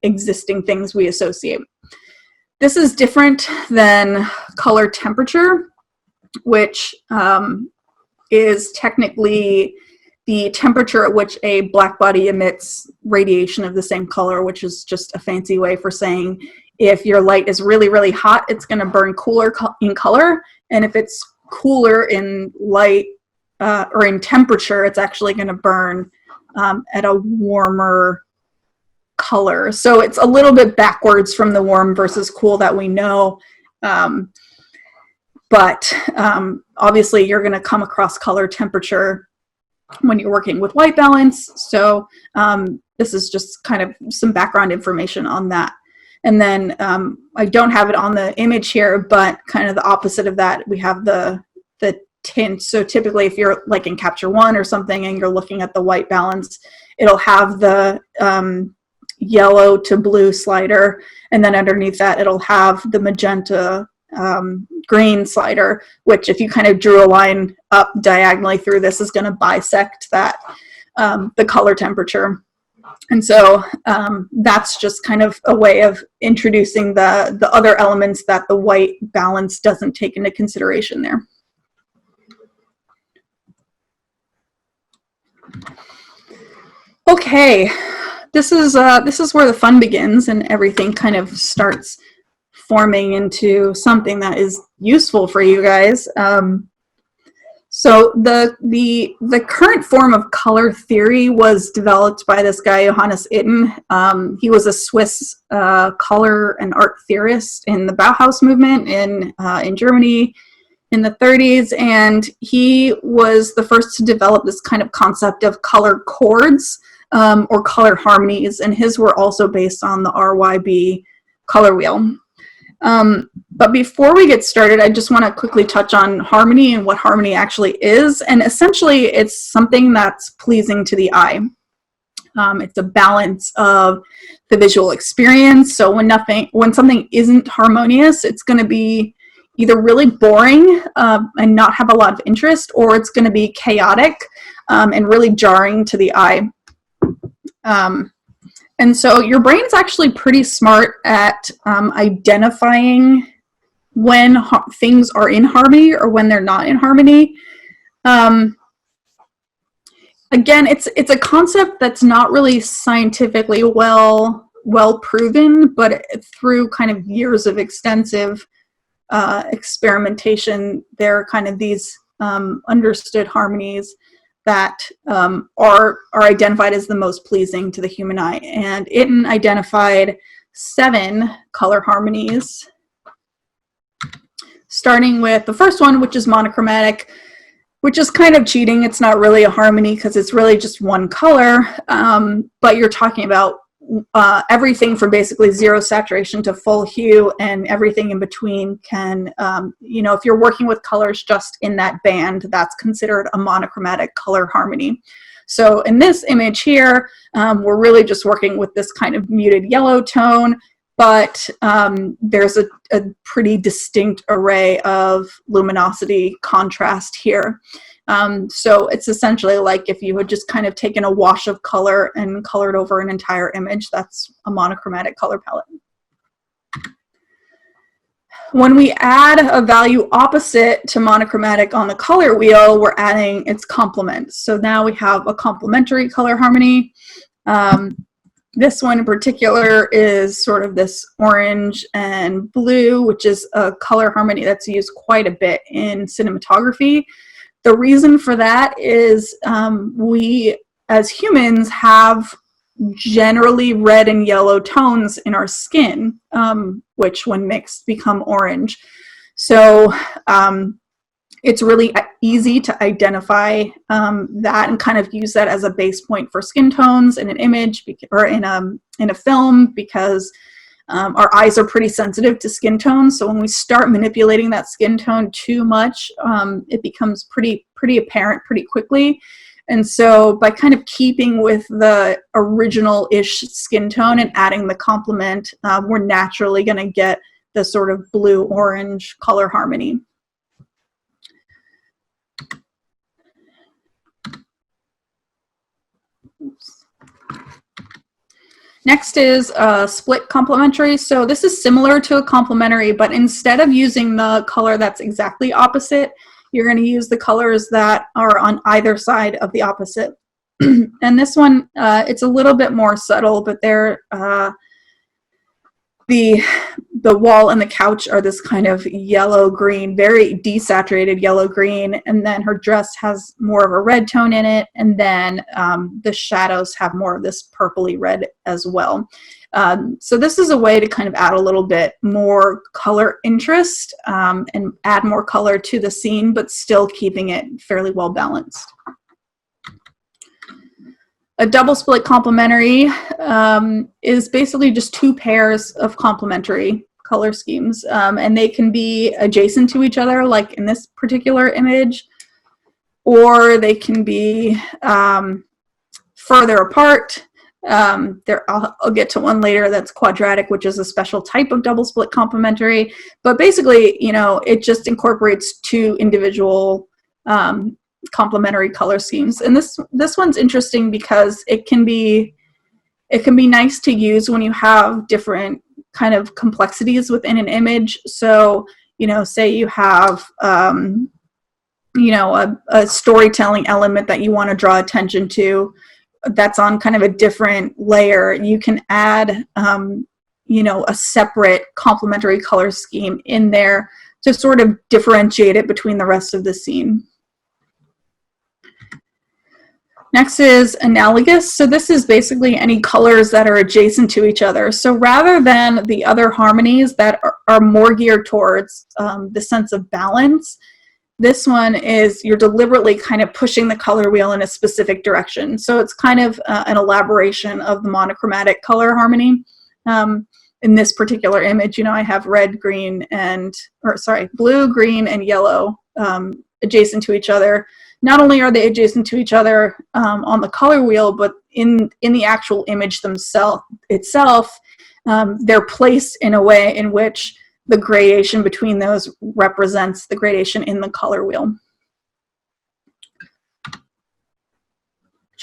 existing things we associate. This is different than color temperature, which is technically the temperature at which a black body emits radiation of the same color, which is just a fancy way for saying if your light is really, really hot, it's going to burn cooler in color. And if it's cooler in light or in temperature, it's actually going to burn at a warmer color. So it's a little bit backwards from the warm versus cool that we know. But obviously you're going to come across color temperature when you're working with white balance. So this is just kind of some background information on that. And then I don't have it on the image here, but kind of the opposite of that, we have the tint. So typically if you're like in Capture One or something and you're looking at the white balance, it'll have the yellow to blue slider, and then underneath that it'll have the magenta green slider, which if you kind of drew a line up diagonally through this is going to bisect that the color temperature. And so that's just kind of a way of introducing the other elements that the white balance doesn't take into consideration there. Okay, this is where the fun begins and everything kind of starts forming into something that is useful for you guys. So the current form of color theory was developed by this guy Johannes Itten. He was a Swiss color and art theorist in the Bauhaus movement in Germany in the 30s, and he was the first to develop this kind of concept of color chords or color harmonies, and his were also based on the RYB color wheel. But before we get started, I just want to quickly touch on harmony and what harmony actually is. And essentially, it's something that's pleasing to the eye. It's a balance of the visual experience. So when something isn't harmonious, it's going to be either really boring and not have a lot of interest, or it's going to be chaotic and really jarring to the eye. And so your brain's actually pretty smart at identifying when things are in harmony or when they're not in harmony. Again, it's a concept that's not really scientifically well proven, but through kind of years of extensive experimentation, there are kind of these understood harmonies that are identified as the most pleasing to the human eye. And it identified 7 color harmonies, starting with the first one, which is monochromatic, which is kind of cheating. It's not really a harmony because it's really just one color, but you're talking about everything from basically 0 saturation to full hue, and everything in between can, you know, if you're working with colors just in that band, that's considered a monochromatic color harmony. So in this image here, we're really just working with this kind of muted yellow tone, but there's a pretty distinct array of luminosity contrast here. So it's essentially like if you had just kind of taken a wash of color and colored over an entire image. That's a monochromatic color palette. When we add a value opposite to monochromatic on the color wheel, we're adding its complement. So now we have a complementary color harmony. This one in particular is sort of this orange and blue, which is a color harmony that's used quite a bit in cinematography. The reason for that is we, as humans, have generally red and yellow tones in our skin, which when mixed become orange. So it's really easy to identify that and kind of use that as a base point for skin tones in an image or in a film, because our eyes are pretty sensitive to skin tones. So when we start manipulating that skin tone too much, it becomes pretty apparent pretty quickly. And so by kind of keeping with the original-ish skin tone and adding the complement, we're naturally going to get the sort of blue-orange color harmony. Oops. Next is split complementary. So this is similar to a complementary, but instead of using the color that's exactly opposite, you're going to use the colors that are on either side of the opposite. And this one, it's a little bit more subtle, but they're the wall and the couch are this kind of yellow-green, very desaturated yellow-green, and then her dress has more of a red tone in it, and then the shadows have more of this purpley red as well. So this is a way to kind of add a little bit more color interest and add more color to the scene, but still keeping it fairly well balanced. A double split complementary is basically just 2 pairs of complementary color schemes, and they can be adjacent to each other, like in this particular image, or they can be further apart. I'll get to one later that's quadratic, which is a special type of double split complementary. But basically, you know, it just incorporates 2 individual complementary color schemes. And this one's interesting because it can be nice to use when you have different kind of complexities within an image. So, you know, say you have you know, a storytelling element that you want to draw attention to that's on kind of a different layer. You can add you know, a separate complementary color scheme in there to sort of differentiate it between the rest of the scene. Next is analogous. So this is basically any colors that are adjacent to each other. So rather than the other harmonies that are more geared towards the sense of balance, this one is you're deliberately kind of pushing the color wheel in a specific direction. So it's kind of an elaboration of the monochromatic color harmony. In this particular image, you know, I have red, green, blue, green, and yellow adjacent to each other. Not only are they adjacent to each other on the color wheel, but in the actual image itself, they're placed in a way in which the gradation between those represents the gradation in the color wheel.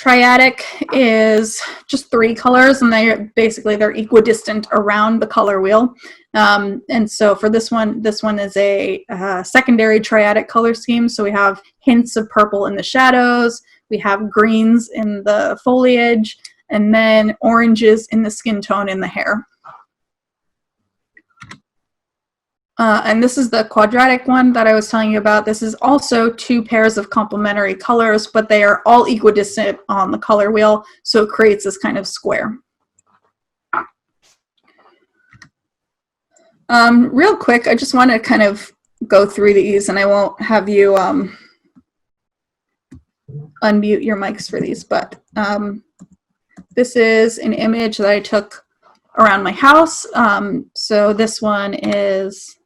triadic is just 3 colors, and they're equidistant around the color wheel. And so for this one is a secondary triadic color scheme. So we have hints of purple in the shadows, we have greens in the foliage, and then oranges in the skin tone in the hair. And this is the quadratic one that I was telling you about. This is also 2 pairs of complementary colors, but they are all equidistant on the color wheel, so it creates this kind of square. Real quick, I just want to kind of go through these, and I won't have you unmute your mics for these, but this is an image that I took around my house. So this one is,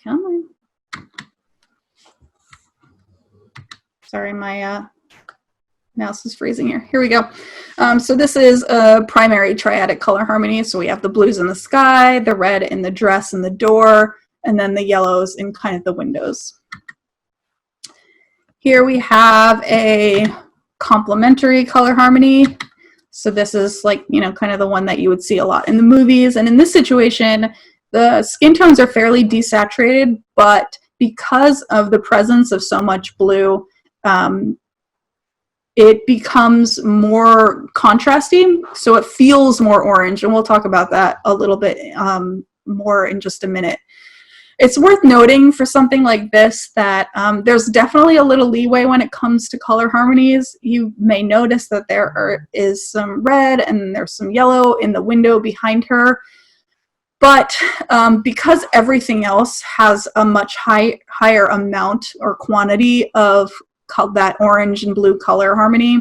come on. Sorry, my mouse is freezing here. Here we go. So this is a primary triadic color harmony. So we have the blues in the sky, the red in the dress and the door, and then the yellows in kind of the windows. Here we have a complementary color harmony. So this is like, you know, kind of the one that you would see a lot in the movies. And in this situation, the skin tones are fairly desaturated, but because of the presence of so much blue, it becomes more contrasty, so it feels more orange, and we'll talk about that a little bit more in just a minute. It's worth noting for something like this that there's definitely a little leeway when it comes to color harmonies. You may notice that there is some red and there's some yellow in the window behind her, but because everything else has a much higher amount or quantity of that orange and blue color harmony,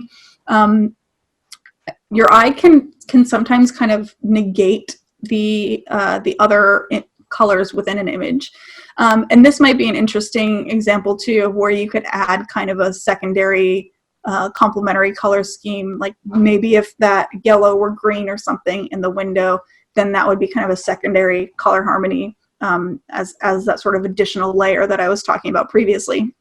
your eye can sometimes kind of negate the other colors within an image. And this might be an interesting example too of where you could add kind of a secondary complementary color scheme. Like maybe if that yellow or green or something in the window, then that would be kind of a secondary color harmony as that sort of additional layer that I was talking about previously.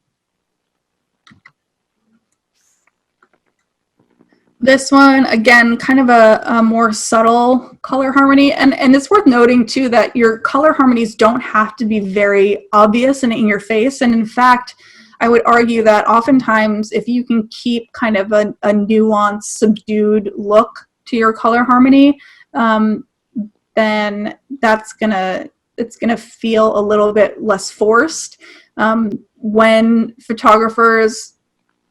This one, again, kind of a more subtle color harmony. And it's worth noting, too, that your color harmonies don't have to be very obvious and in your face. And in fact, I would argue that oftentimes if you can keep kind of a nuanced, subdued look to your color harmony, then it's gonna feel a little bit less forced. When photographers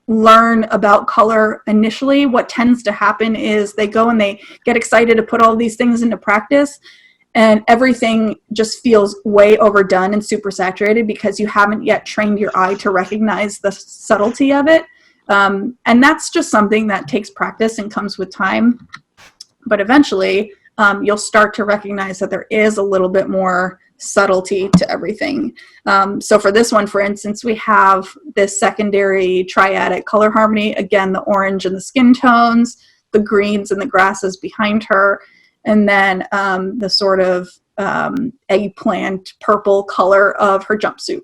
learn about color initially, what tends to happen is they go and they get excited to put all these things into practice, and everything just feels way overdone and super saturated because you haven't yet trained your eye to recognize the subtlety of it. And that's just something that takes practice and comes with time. But eventually, you'll start to recognize that there is a little bit more subtlety to everything. So for this one, for instance, we have this secondary triadic color harmony. Again, the orange and the skin tones, the greens and the grasses behind her, and then the sort of eggplant purple color of her jumpsuit.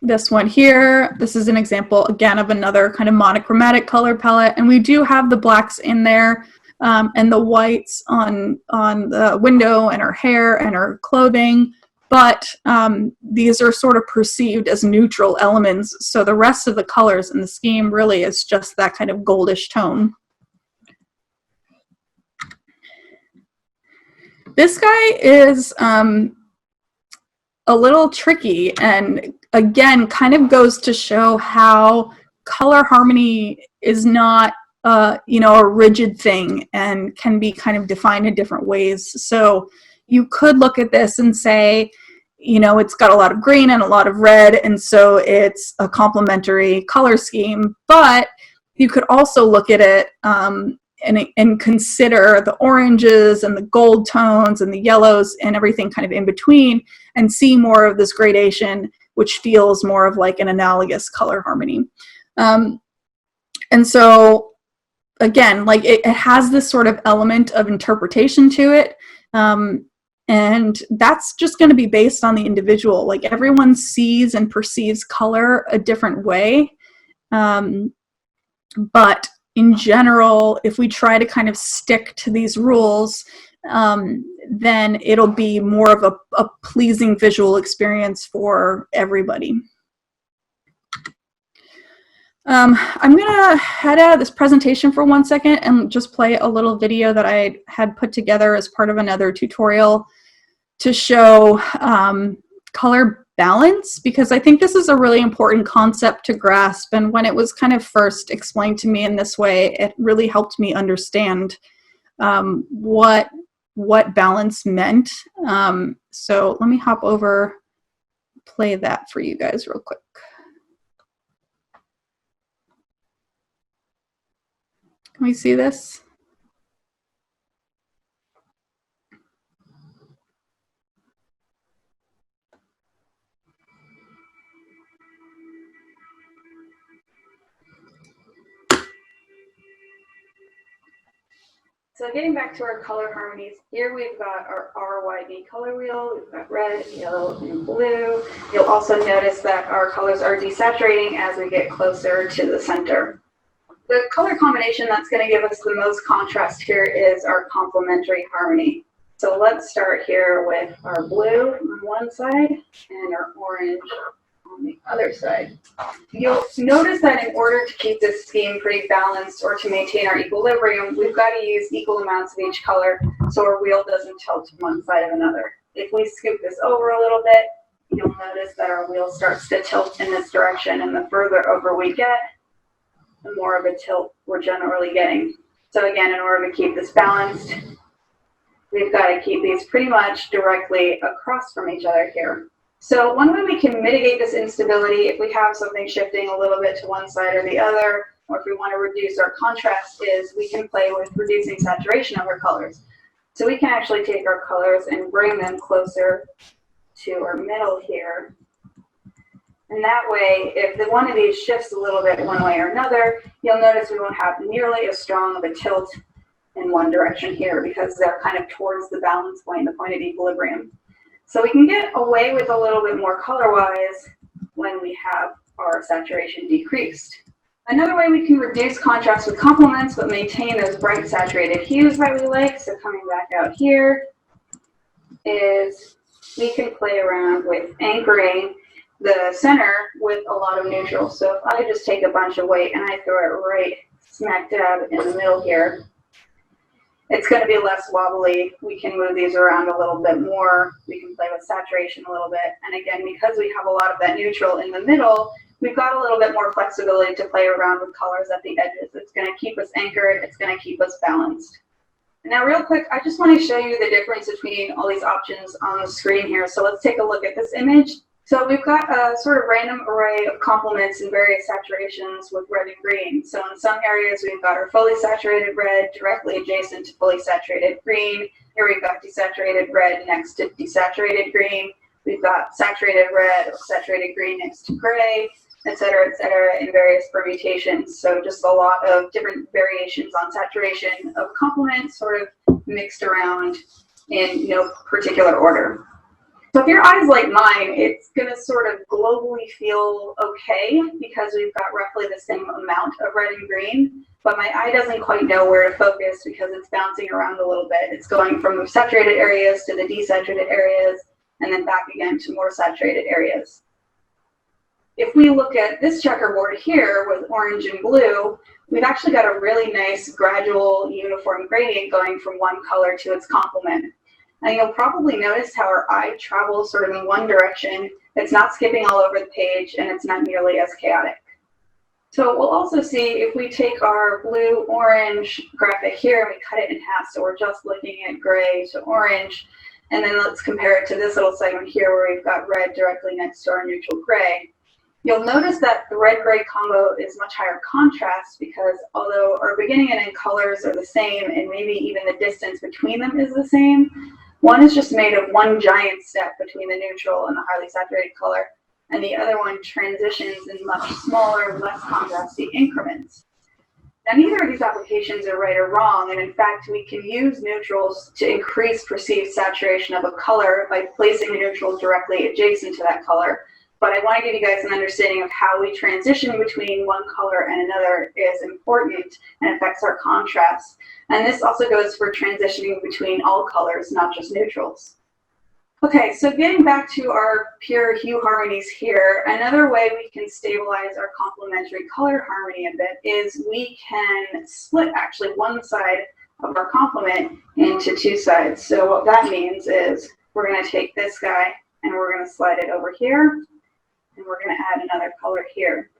This one here, this is an example again of another kind of monochromatic color palette, and we do have the blacks in there and the whites on the window and her hair and her clothing, but these are sort of perceived as neutral elements, so the rest of the colors in the scheme really is just that kind of goldish tone. This guy is a little tricky, and again kind of goes to show how color harmony is not you know, a rigid thing and can be kind of defined in different ways. So you could look at this and say, you know, it's got a lot of green and a lot of red, and so it's a complementary color scheme. But you could also look at it and consider the oranges and the gold tones and the yellows and everything kind of in between, and see more of this gradation, which feels more of like an analogous color harmony. And so again, like it has this sort of element of interpretation to it. And that's just going to be based on the individual. Like, everyone sees and perceives color a different way. But in general, if we try to kind of stick to these rules, then it'll be more of a pleasing visual experience for everybody. I'm gonna head out of this presentation for 1 second and just play a little video that I had put together as part of another tutorial to show color balance, because I think this is a really important concept to grasp. And when it was kind of first explained to me in this way, it really helped me understand what balance meant. So let me hop over, play that for you guys real quick. Can we see this? So getting back to our color harmonies, here we've got our RYB color wheel. We've got red, yellow, and blue. You'll also notice that our colors are desaturating as we get closer to the center. The color combination that's going to give us the most contrast here is our complementary harmony. So let's start here with our blue on one side and our orange on the other side. You'll notice that in order to keep this scheme pretty balanced or to maintain our equilibrium, we've got to use equal amounts of each color so our wheel doesn't tilt to one side of another. If we scoop this over a little bit, you'll notice that our wheel starts to tilt in this direction, and the further over we get, the more of a tilt we're generally getting. So again, in order to keep this balanced, we've got to keep these pretty much directly across from each other here. So one way we can mitigate this instability, if we have something shifting a little bit to one side or the other, or if we want to reduce our contrast, is we can play with reducing saturation of our colors. So we can actually take our colors and bring them closer to our middle here. And that way, if the one of these shifts a little bit one way or another, you'll notice we won't have nearly as strong of a tilt in one direction here, because they're kind of towards the balance point, the point of equilibrium. So we can get away with a little bit more color-wise when we have our saturation decreased. Another way we can reduce contrast with complements but maintain those bright saturated hues that we like, so coming back out here, is we can play around with anchoring the center with a lot of neutral. So if I just take a bunch of weight and I throw it right smack dab in the middle here, it's going to be less wobbly. We can move these around a little bit more. We can play with saturation a little bit. And again, because we have a lot of that neutral in the middle, we've got a little bit more flexibility to play around with colors at the edges. It's going to keep us anchored. It's going to keep us balanced. And now real quick, I just want to show you the difference between all these options on the screen here. So let's take a look at this image. So we've got a sort of random array of complements in various saturations with red and green. So in some areas, we've got our fully saturated red directly adjacent to fully saturated green. Here we've got desaturated red next to desaturated green. We've got saturated red or saturated green next to gray, et cetera, in various permutations. So just a lot of different variations on saturation of complements sort of mixed around in no particular order. So if your eye's like mine, it's going to sort of globally feel okay because we've got roughly the same amount of red and green, but my eye doesn't quite know where to focus because it's bouncing around a little bit. It's going from the saturated areas to the desaturated areas and then back again to more saturated areas. If we look at this checkerboard here with orange and blue, we've actually got a really nice gradual uniform gradient going from one color to its complement. And you'll probably notice how our eye travels sort of in one direction. It's not skipping all over the page, and it's not nearly as chaotic. So we'll also see if we take our blue-orange graphic here and we cut it in half, so we're just looking at gray to orange, and then let's compare it to this little segment here where we've got red directly next to our neutral gray. You'll notice that the red-gray combo is much higher contrast because although our beginning and end colors are the same and maybe even the distance between them is the same, one is just made of one giant step between the neutral and the highly saturated color, and the other one transitions in much smaller, less contrasty increments. Now, neither of these applications are right or wrong, and in fact, we can use neutrals to increase perceived saturation of a color by placing a neutral directly adjacent to that color. But I want to give you guys an understanding of how we transition between one color and another is important and affects our contrast. And this also goes for transitioning between all colors, not just neutrals. Okay, so getting back to our pure hue harmonies here, another way we can stabilize our complementary color harmony a bit is we can split actually one side of our complement into two sides. So what that means is we're going to take this guy and we're going to slide it over here, and we're going to add another color here.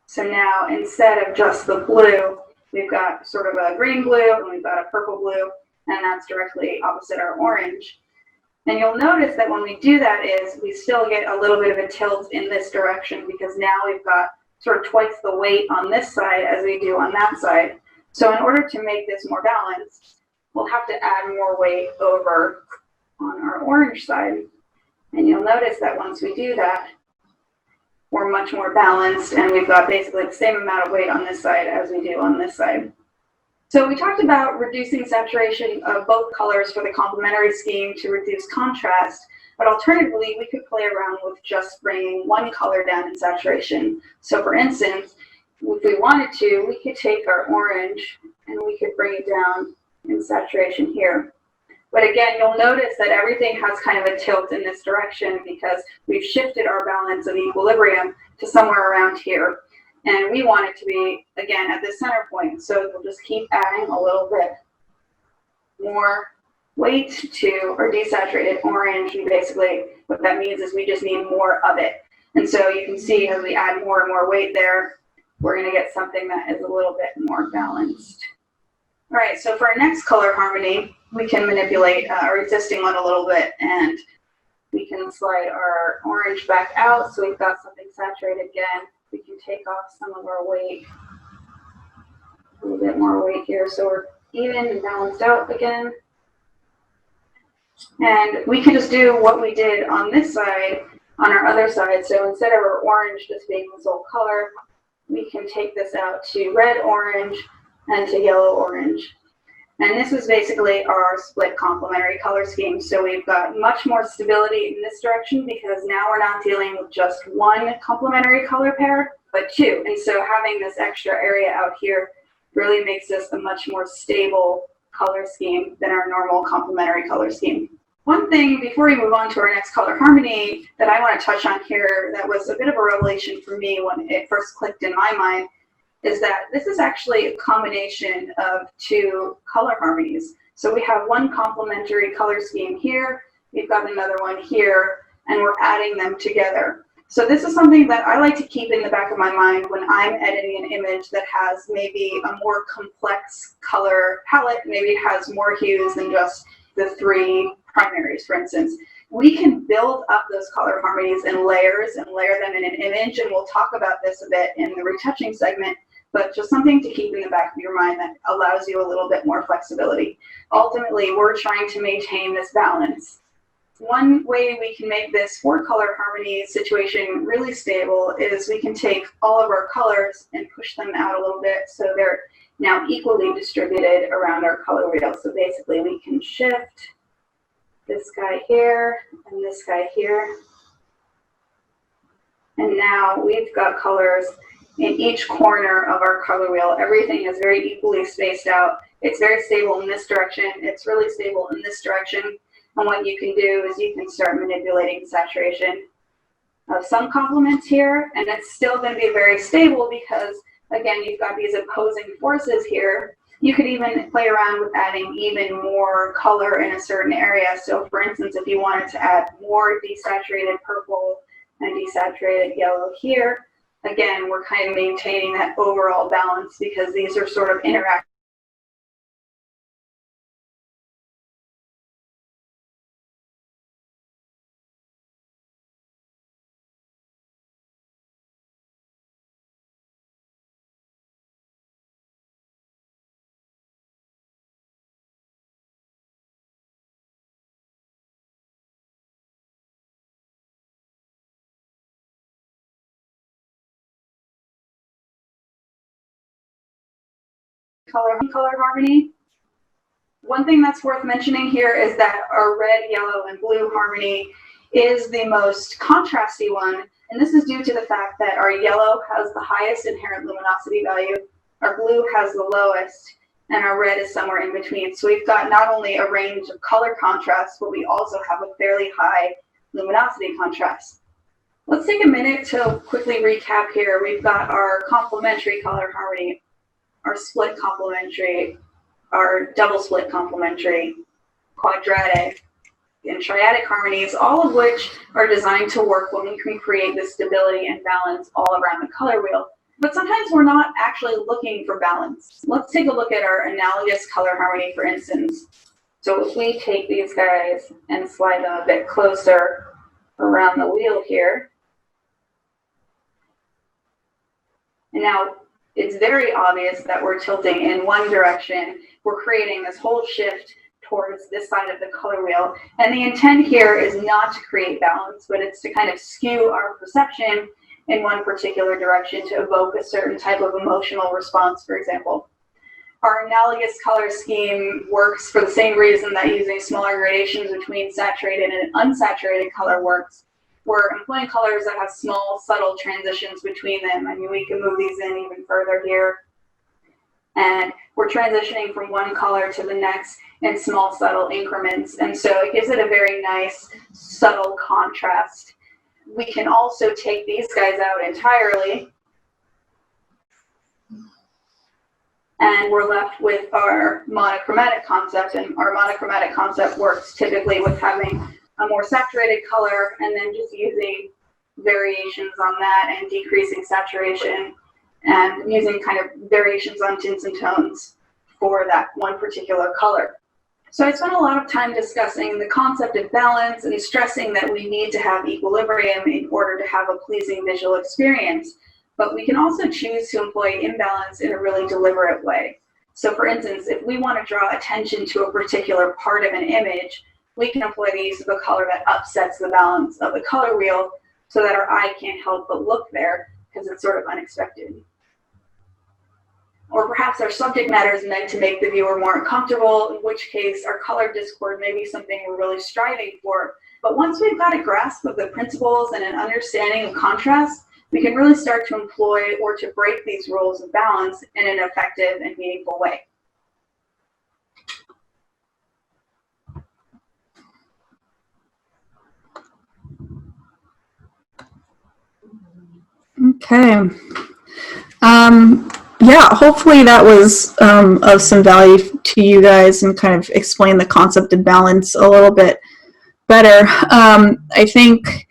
So now instead of just the blue, we've got sort of a green blue and we've got a purple blue, and that's directly opposite our orange. And you'll notice that when we do that is we still get a little bit of a tilt in this direction because now we've got sort of twice the weight on this side as we do on that side. So in order to make this more balanced, we'll have to add more weight over on our orange side. And you'll notice that once we do that, we're much more balanced and we've got basically the same amount of weight on this side as we do on this side. So we talked about reducing saturation of both colors for the complementary scheme to reduce contrast, but alternatively, we could play around with just bringing one color down in saturation. So for instance, if we wanted to, we could take our orange and we could bring it down in saturation here. But again, you'll notice that everything has kind of a tilt in this direction because we've shifted our balance of equilibrium to somewhere around here. And we want it to be, again, at the center point. So we'll just keep adding a little bit more weight to our desaturated orange. And basically what that means is we just need more of it. And so you can see as we add more and more weight there, we're going to get something that is a little bit more balanced. All right, so for our next color harmony, we can manipulate our existing one a little bit, and we can slide our orange back out so we've got something saturated again. We can take off some of our weight, a little bit more weight here, so we're even and balanced out again. And we can just do what we did on this side, on our other side. So instead of our orange just being the sole color, we can take this out to red orange and to yellow orange. And this is basically our split complementary color scheme. So we've got much more stability in this direction because now we're not dealing with just one complementary color pair, but two. And so having this extra area out here really makes this a much more stable color scheme than our normal complementary color scheme. One thing before we move on to our next color harmony that I want to touch on here that was a bit of a revelation for me when it first clicked in my mind is that this is actually a combination of two color harmonies. So we have one complementary color scheme here, we've got another one here, and we're adding them together. So this is something that I like to keep in the back of my mind when I'm editing an image that has maybe a more complex color palette, maybe it has more hues than just the three primaries, for instance. We can build up those color harmonies in layers and layer them in an image, and we'll talk about this a bit in the retouching segment. But just something to keep in the back of your mind that allows you a little bit more flexibility. Ultimately, we're trying to maintain this balance. One way we can make this four-color harmony situation really stable is we can take all of our colors and push them out a little bit so they're now equally distributed around our color wheel. So basically, we can shift this guy here and this guy here. And now we've got colors in each corner of our color wheel. Everything is very equally spaced out. It's very stable in this direction. It's really stable in this direction. And what you can do is you can start manipulating saturation of some complements here, and it's still going to be very stable because, again, you've got these opposing forces here. You could even play around with adding even more color in a certain area. So for instance, if you wanted to add more desaturated purple and desaturated yellow here, again, we're kind of maintaining that overall balance because these are sort of interacting. color harmony. One thing that's worth mentioning here is that our red, yellow, and blue harmony is the most contrasty one, and this is due to the fact that our yellow has the highest inherent luminosity value, our blue has the lowest, and our red is somewhere in between. So we've got not only a range of color contrast, but we also have a fairly high luminosity contrast. Let's take a minute to quickly recap here. We've got our complementary color harmony, our split complementary, our double split complementary, quadratic, and triadic harmonies, all of which are designed to work when we can create this stability and balance all around the color wheel. But sometimes we're not actually looking for balance. Let's take a look at our analogous color harmony, for instance. So if we take these guys and slide them a bit closer around the wheel here, and now it's very obvious that we're tilting in one direction. We're creating this whole shift towards this side of the color wheel. And the intent here is not to create balance, but it's to kind of skew our perception in one particular direction to evoke a certain type of emotional response, for example. Our analogous color scheme works for the same reason that using smaller gradations between saturated and unsaturated color works. We're employing colors that have small, subtle transitions between them. I mean, we can move these in even further here. And we're transitioning from one color to the next in small, subtle increments. And so it gives it a very nice, subtle contrast. We can also take these guys out entirely, and we're left with our monochromatic concept. And our monochromatic concept works typically with having a more saturated color and then just using variations on that and decreasing saturation and using kind of variations on tints and tones for that one particular color. So I spent a lot of time discussing the concept of balance and stressing that we need to have equilibrium in order to have a pleasing visual experience. But we can also choose to employ imbalance in a really deliberate way. So for instance, if we want to draw attention to a particular part of an image, we can employ the use of a color that upsets the balance of the color wheel so that our eye can't help but look there because it's sort of unexpected. Or perhaps our subject matter is meant to make the viewer more uncomfortable, in which case our color discord may be something we're really striving for. But once we've got a grasp of the principles and an understanding of contrast, we can really start to employ or to break these rules of balance in an effective and meaningful way. Okay. Yeah, hopefully that was of some value to you guys and kind of explain the concept of balance a little bit better. I think,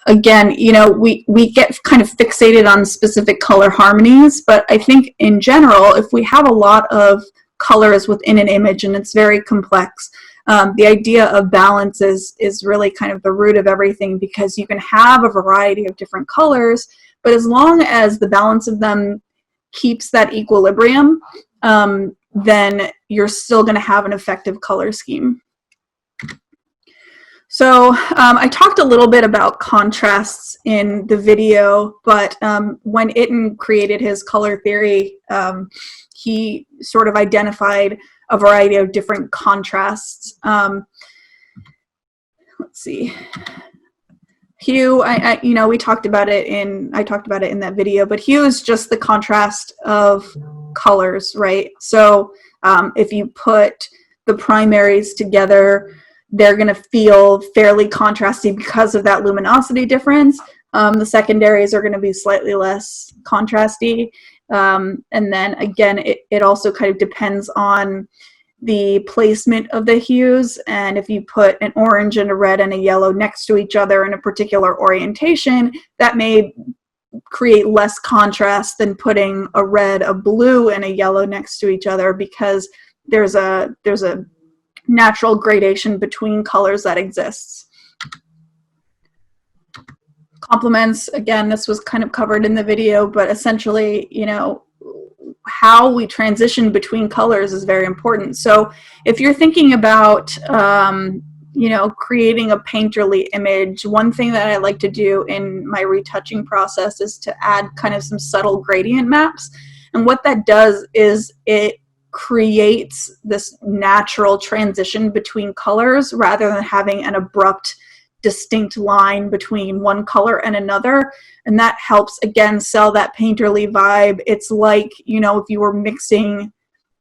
again, you know, we get kind of fixated on specific color harmonies, but I think in general, if we have a lot of colors within an image and it's very complex, the idea of balance is really kind of the root of everything, because you can have a variety of different colors, but as long as the balance of them keeps that equilibrium, then you're still going to have an effective color scheme. So I talked a little bit about contrasts in the video, but when Itten created his color theory, he sort of identified a variety of different contrasts. Let's see. Hue, you know, we talked about it I talked about it in that video, but hue is just the contrast of colors, right? So if you put the primaries together, they're going to feel fairly contrasty because of that luminosity difference. The secondaries are going to be slightly less contrasty. And then again, it also kind of depends on the placement of the hues, and if you put an orange and a red and a yellow next to each other in a particular orientation, that may create less contrast than putting a red, a blue, and a yellow next to each other, because there's a natural gradation between colors that exists. Complements, again, this was kind of covered in the video, but essentially, you know, how we transition between colors is very important. So if you're thinking about, you know, creating a painterly image, one thing that I like to do in my retouching process is to add kind of some subtle gradient maps. And what that does is it creates this natural transition between colors rather than having an abrupt, distinct line between one color and another. And that helps, again, sell that painterly vibe. It's like, you know, if you were mixing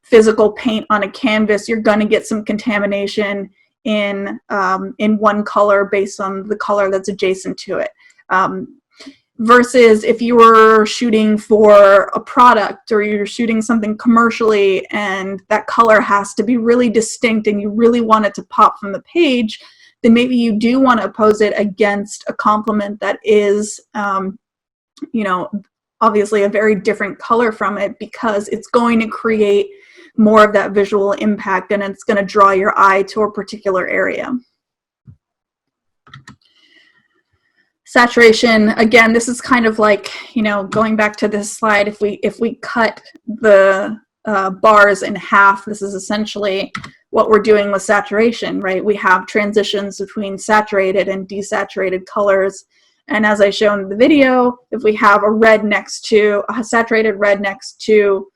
physical paint on a canvas, you're going to get some contamination in one color based on the color that's adjacent to it. Versus if you were shooting for a product or you're shooting something commercially and that color has to be really distinct and you really want it to pop from the page, then maybe you do want to pose it against a complement that is, you know, obviously a very different color from it, because it's going to create more of that visual impact and it's going to draw your eye to a particular area. Saturation, again, this is kind of like, you know, going back to this slide, if we cut the bars in half, this is essentially what we're doing with saturation, right? We have transitions between saturated and desaturated colors. And as I showed in the video, if we have a red next to, a saturated red next to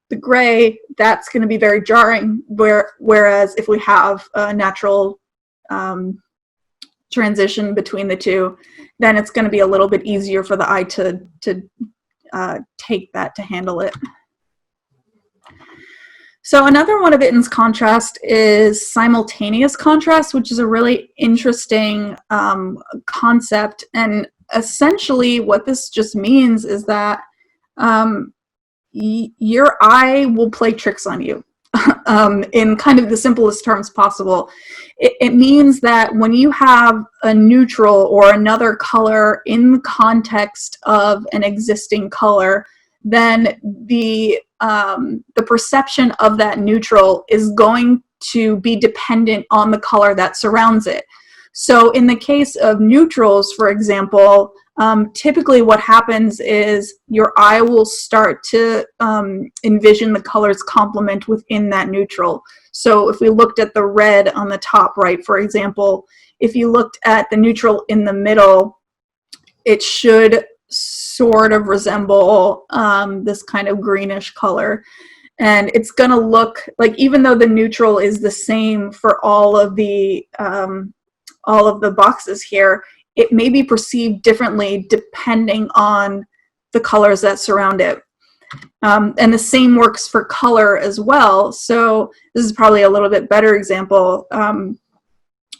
the gray, that's going to be very jarring. Whereas if we have a natural transition between the two, then it's going to be a little bit easier for the eye to take that, to handle it. So another one of Itten's contrast is simultaneous contrast, which is a really interesting concept. And essentially what this just means is that your eye will play tricks on you in kind of the simplest terms possible. It means that when you have a neutral or another color in the context of an existing color, then the perception of that neutral is going to be dependent on the color that surrounds it. So in the case of neutrals, for example, typically what happens is your eye will start to envision the color's complement within that neutral. So if we looked at the red on the top right, for example, if you looked at the neutral in the middle, it should sort of resemble this kind of greenish color. And it's going to look like, even though the neutral is the same for all of the boxes here, it may be perceived differently depending on the colors that surround it. And the same works for color as well. So this is probably a little bit better example.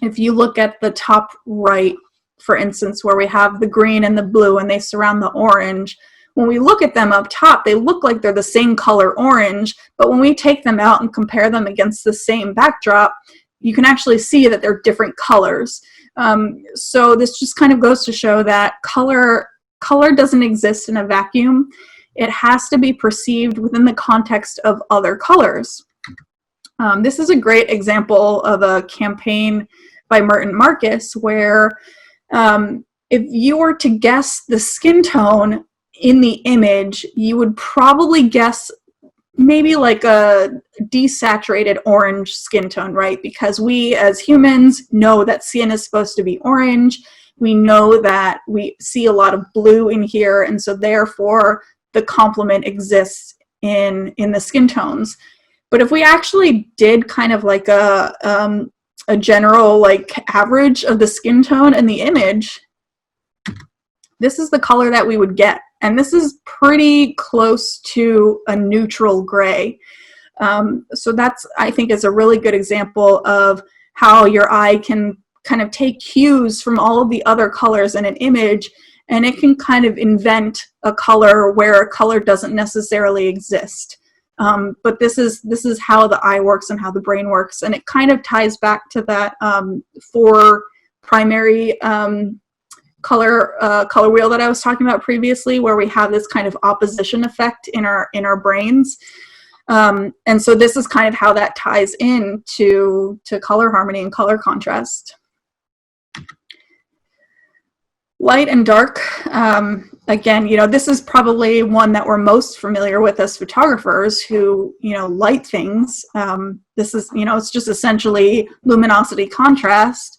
If you look at the top right, for instance, where we have the green and the blue and they surround the orange, when we look at them up top, they look like they're the same color orange, but when we take them out and compare them against the same backdrop, you can actually see that they're different colors. So this just kind of goes to show that color doesn't exist in a vacuum. It has to be perceived within the context of other colors. This is a great example of a campaign by Merton Marcus where if you were to guess the skin tone in the image, you would probably guess maybe like a desaturated orange skin tone, right? Because we as humans know that skin is supposed to be orange. We know that we see a lot of blue in here, and so therefore the complement exists in the skin tones. But if we actually did kind of like a general like average of the skin tone in the image, this is the color that we would get. And this is pretty close to a neutral gray. So that's, I think, is a really good example of how your eye can kind of take cues from all of the other colors in an image, and it can kind of invent a color where a color doesn't necessarily exist. But this is how the eye works and how the brain works, and it kind of ties back to that 4 primary color wheel that I was talking about previously, where we have this kind of opposition effect in our brains. And so this is kind of how that ties in to color harmony and color contrast. Light and dark, again, you know, this is probably one that we're most familiar with as photographers who, you know, light things. This is, you know, it's just essentially luminosity contrast.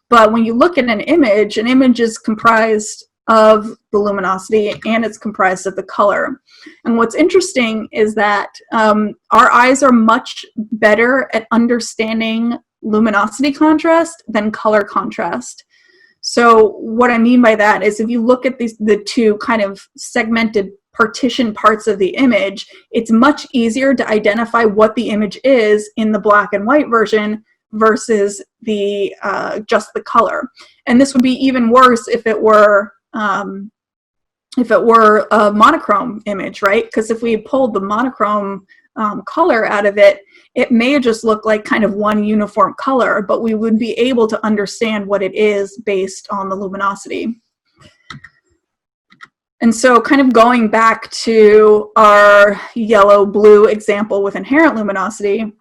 But when you look at an image is comprised of the luminosity, and it's comprised of the color. And what's interesting is that our eyes are much better at understanding luminosity contrast than color contrast. So what I mean by that is if you look at the two kind of segmented partition parts of the image, it's much easier to identify what the image is in the black and white version versus the just the color. And this would be even worse if it were a monochrome image, right? Because if we pulled the monochrome color out of it, it may just look like kind of one uniform color, but we would be able to understand what it is based on the luminosity. And so kind of going back to our yellow-blue example with inherent luminosity,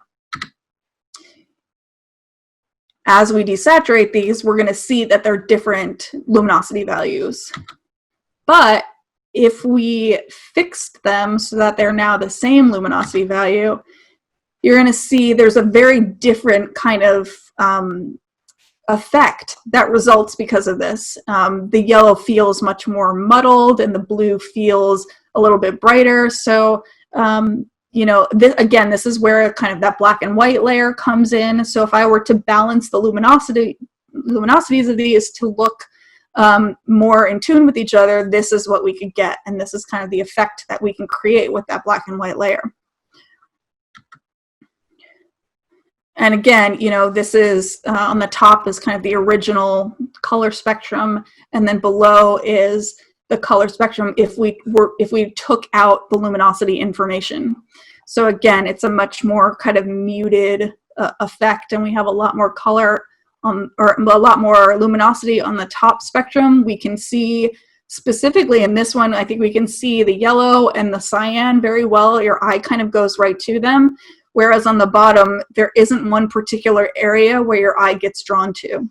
as we desaturate these, we're going to see that they're different luminosity values. But if we fixed them so that they're now the same luminosity value, you're going to see there's a very different kind of effect that results because of this. The yellow feels much more muddled and the blue feels a little bit brighter. So, you know, again, this is where kind of that black and white layer comes in. So if I were to balance the luminosities of these to look more in tune with each other, this is what we could get. And this is kind of the effect that we can create with that black and white layer. And again, you know, this is on the top is kind of the original color spectrum, and then below is the color spectrum if we took out the luminosity information. So again, it's a much more kind of muted effect, and we have a lot more color on, or a lot more luminosity on the top spectrum. We can see specifically in this one, I think we can see the yellow and the cyan very well. Your eye kind of goes right to them. Whereas on the bottom, there isn't one particular area where your eye gets drawn to.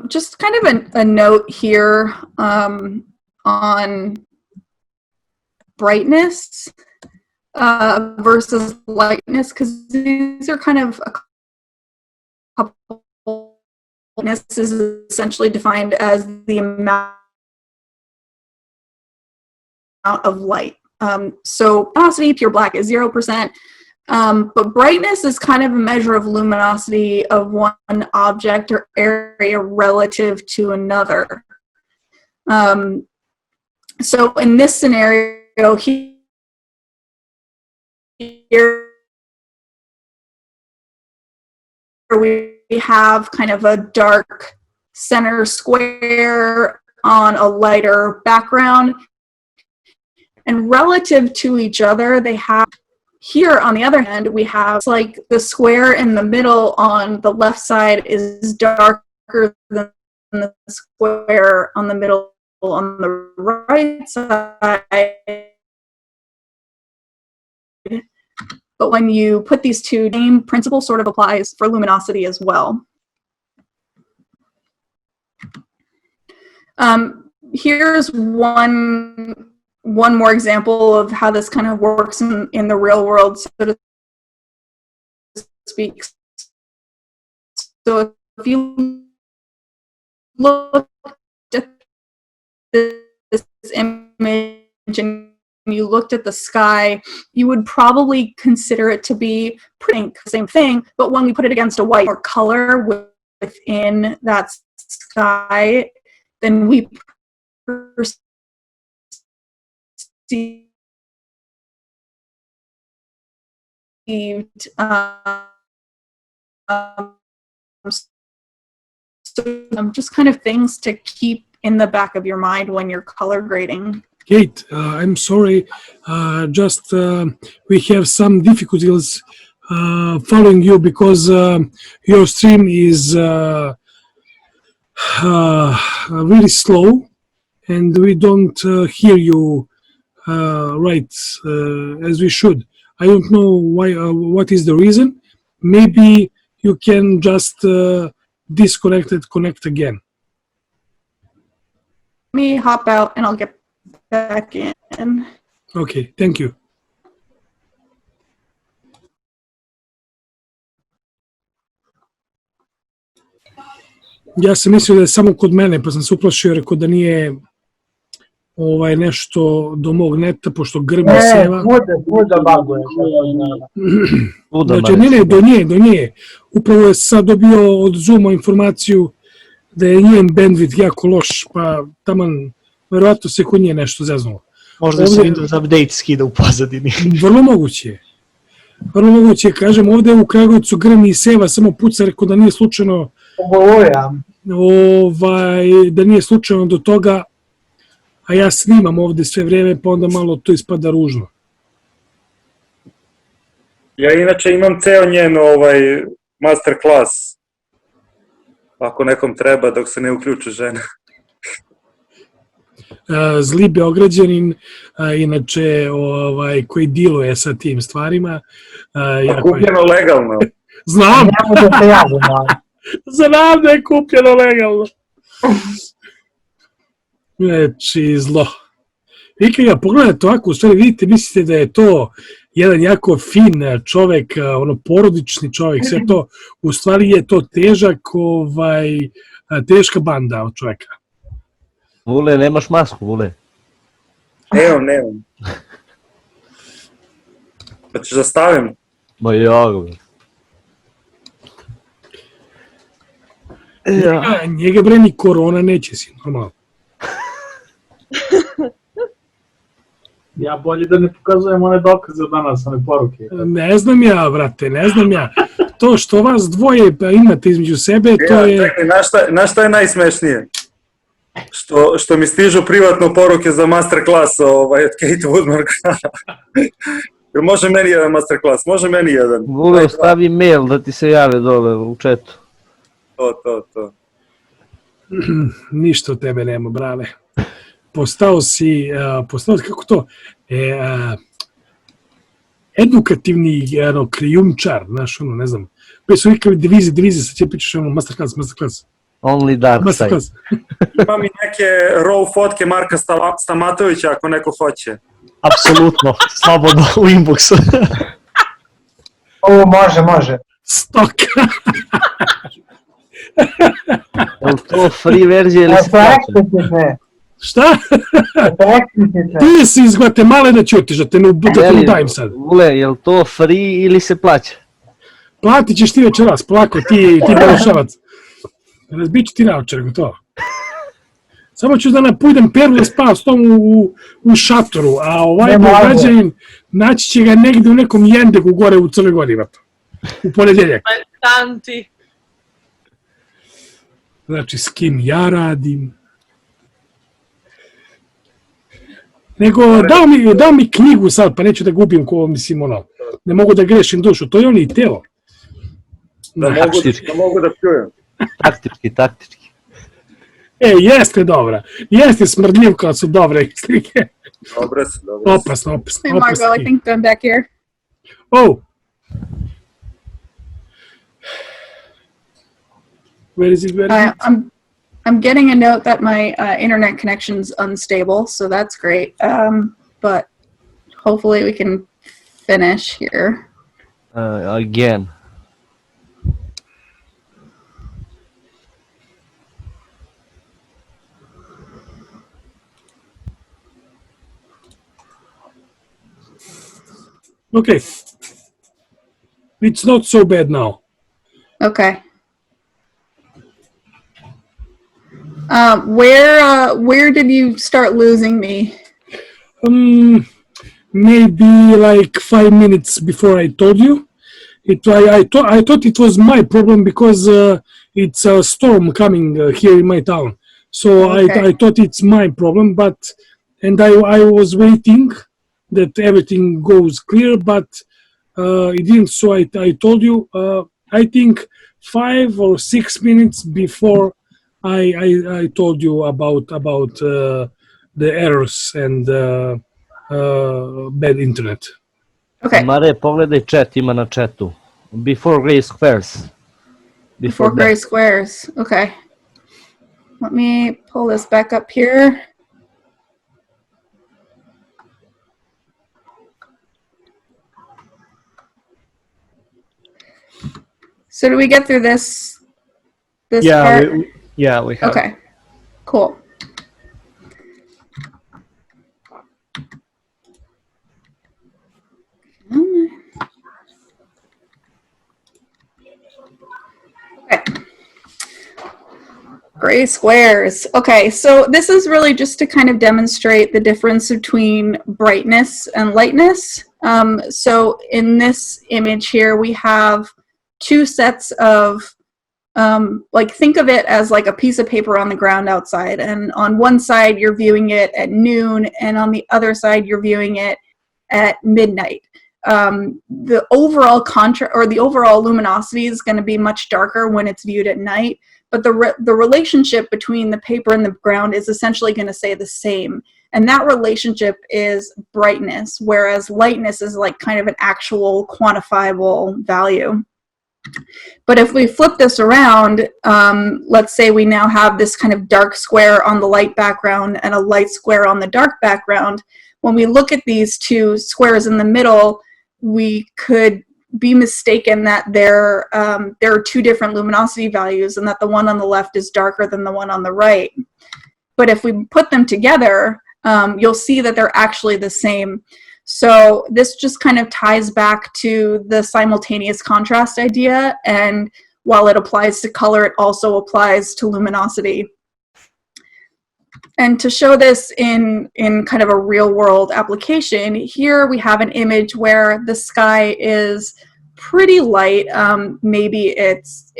Just kind of a note here on brightness versus lightness, because these are kind of a couple. Brightness is essentially defined as the amount of light. So luminosity, pure black, is 0%. But brightness is kind of a measure of luminosity of one object or area relative to another. So in this scenario here, we have kind of a dark center square on a lighter background. And relative to each other, they have, here on the other hand, we have like the square in the middle on the left side is darker than the square on the middle on the right side. But when you put these two, the same principle sort of applies for luminosity as well. Here's one more example of how this kind of works in the real world, so to speak. So if you look at this image and you looked at the sky, you would probably consider it to be pink, same thing, but when we put it against a white or color within that sky, then we perceived just kind of things to keep in the back of your mind when you're color grading. Kate, I'm sorry, we have some difficulties following you because your stream is really slow and we don't hear you right as we should. I don't know why. What is the reason? Maybe you can just disconnect and connect again. Let me hop out and I'll get back in. Okay, thank you. Ja sam mislio da je samo kod mene, pa sam se uplašio, rekao da nije nešto do mog neta, pošto grmi seva. Svuda baguje. Znači, ne, do nje. Upravo je sad dobio od Zooma informaciju da je njen bandwidth jako loš, pa taman, verovatno se kod nje nešto zeznulo. Možda se Windows Update skida u pozadini. Vrlo moguće. Vrlo moguće, kažem, ovde u Kragujevcu grmi i seva, samo puca, rekao da nije slučajno da nije slučajno do toga, a ja snimam ovde sve vreme, pa onda malo to ispada ružno. Ja inače imam ceo njen master klas, ako nekom treba dok se ne uključi žena. Zli Beograđanin, inače koji diluje sa tim stvarima. A kupljeno legalno. Znam! Znam da je kupljeno legalno. Znači, zlo. Vi kad ga pogledate ovako, u stvari vidite, mislite da je to jedan jako fin čovek, porodični čovek, sve to, u stvari je to teška banda od čoveka. Vule, nemaš masku, Vule? Nemam. Pa ćeš da stavim? Ma jago. Njega bre ni korona neće si, normalno. Ja bolje da ne pokazujem one dokaze od danas, one poruke. Ne znam ja, brate, ne znam ja. To što vas dvoje imate između sebe, to je... Znaš šta je najsmešnije? Što mi stižu privatno poruke za masterclass od Kate Woodman. Može meni jedan masterclass, može meni jedan. Vule, stavi mail da ti se jave dole u chatu. To. Ništa od tebe nema, brale. Postao si, kako to, edukativni krijumčar, znaš, ne znam. Pre su nikali divizije, sad će pričaš masterclass. Only dark side. Imam i neke raw fotke Marka Stamatovića ako neko hoće. Apsolutno, slobodno u inboxu. Ovo može. Stoka! Je li to free verzija ili se plaća? Šta? Ti si iz Guatemala da ćutiš, da te ne dajem sad. Vule, je li to free ili se plaća? Platit ćeš ti večeras, polako, ti barušavac. Razbit ću ti naočar, to. Samo ću da napujdem Peru da spava s tom u šatoru, a ovaj Beograđanin naći će ga negde u nekom jendegu gore u Crnoj Gori, u ponedeljak. Tanti. Znači, s kim ja radim. Nego, dao mi knjigu sad, pa neću da gubim ne mogu da grešim dušu, to je on i telo. Da mogu da pljujem. Taktički. Jeste dobra. Jeste smrdljivka, su dobre slike. Dobre su. Opasno. Hey Margo, I think I'm back here. Oh. Where is it? I'm getting a note that my internet connection's unstable, so that's great. But hopefully we can finish here. Again. Okay. It's not so bad now. Okay. Where did you start losing me? Maybe like 5 minutes before I told you. I thought it was my problem because it's a storm coming here in my town. So I thought it's my problem, and I was waiting that everything goes clear, but it didn't. So I told you. I think 5 or 6 minutes before I told you about the errors and bad internet. Okay. Mare, pogledaj chat, ima na chatu. Before gray squares. Before gray squares. Okay. Let me pull this back up here. So do we get through this This Yeah, part? we have. Okay, cool. Okay. Gray squares. Okay, so this is really just to kind of demonstrate the difference between brightness and lightness. So in this image here, we have two sets of, like, think of it as like a piece of paper on the ground outside. And on one side, you're viewing it at noon, and on the other side, you're viewing it at midnight. The overall the overall luminosity is going to be much darker when it's viewed at night, but the relationship between the paper and the ground is essentially going to stay the same, and that relationship is brightness, whereas lightness is like kind of an actual quantifiable value. But if we flip this around, let's say we now have this kind of dark square on the light background and a light square on the dark background. When we look at these two squares in the middle, we could be mistaken that there are two different luminosity values and that the one on the left is darker than the one on the right. But if we put them together, you'll see that they're actually the same. So this just kind of ties back to the simultaneous contrast idea, and while it applies to color, it also applies to luminosity. And to show this in kind of a real world application, here we have an image where the sky is pretty light. Maybe it's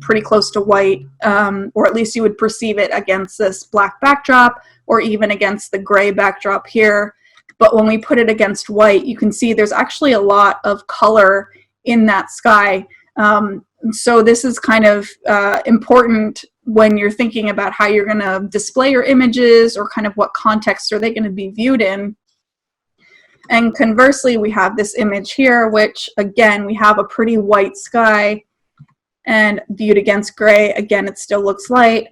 pretty close to white, or at least you would perceive it against this black backdrop or even against the gray backdrop here. But when we put it against white, you can see there's actually a lot of color in that sky. So this is kind of important when you're thinking about how you're going to display your images, or kind of what context are they going to be viewed in. And conversely, we have this image here, which again, we have a pretty white sky, and viewed against gray, again, it still looks light.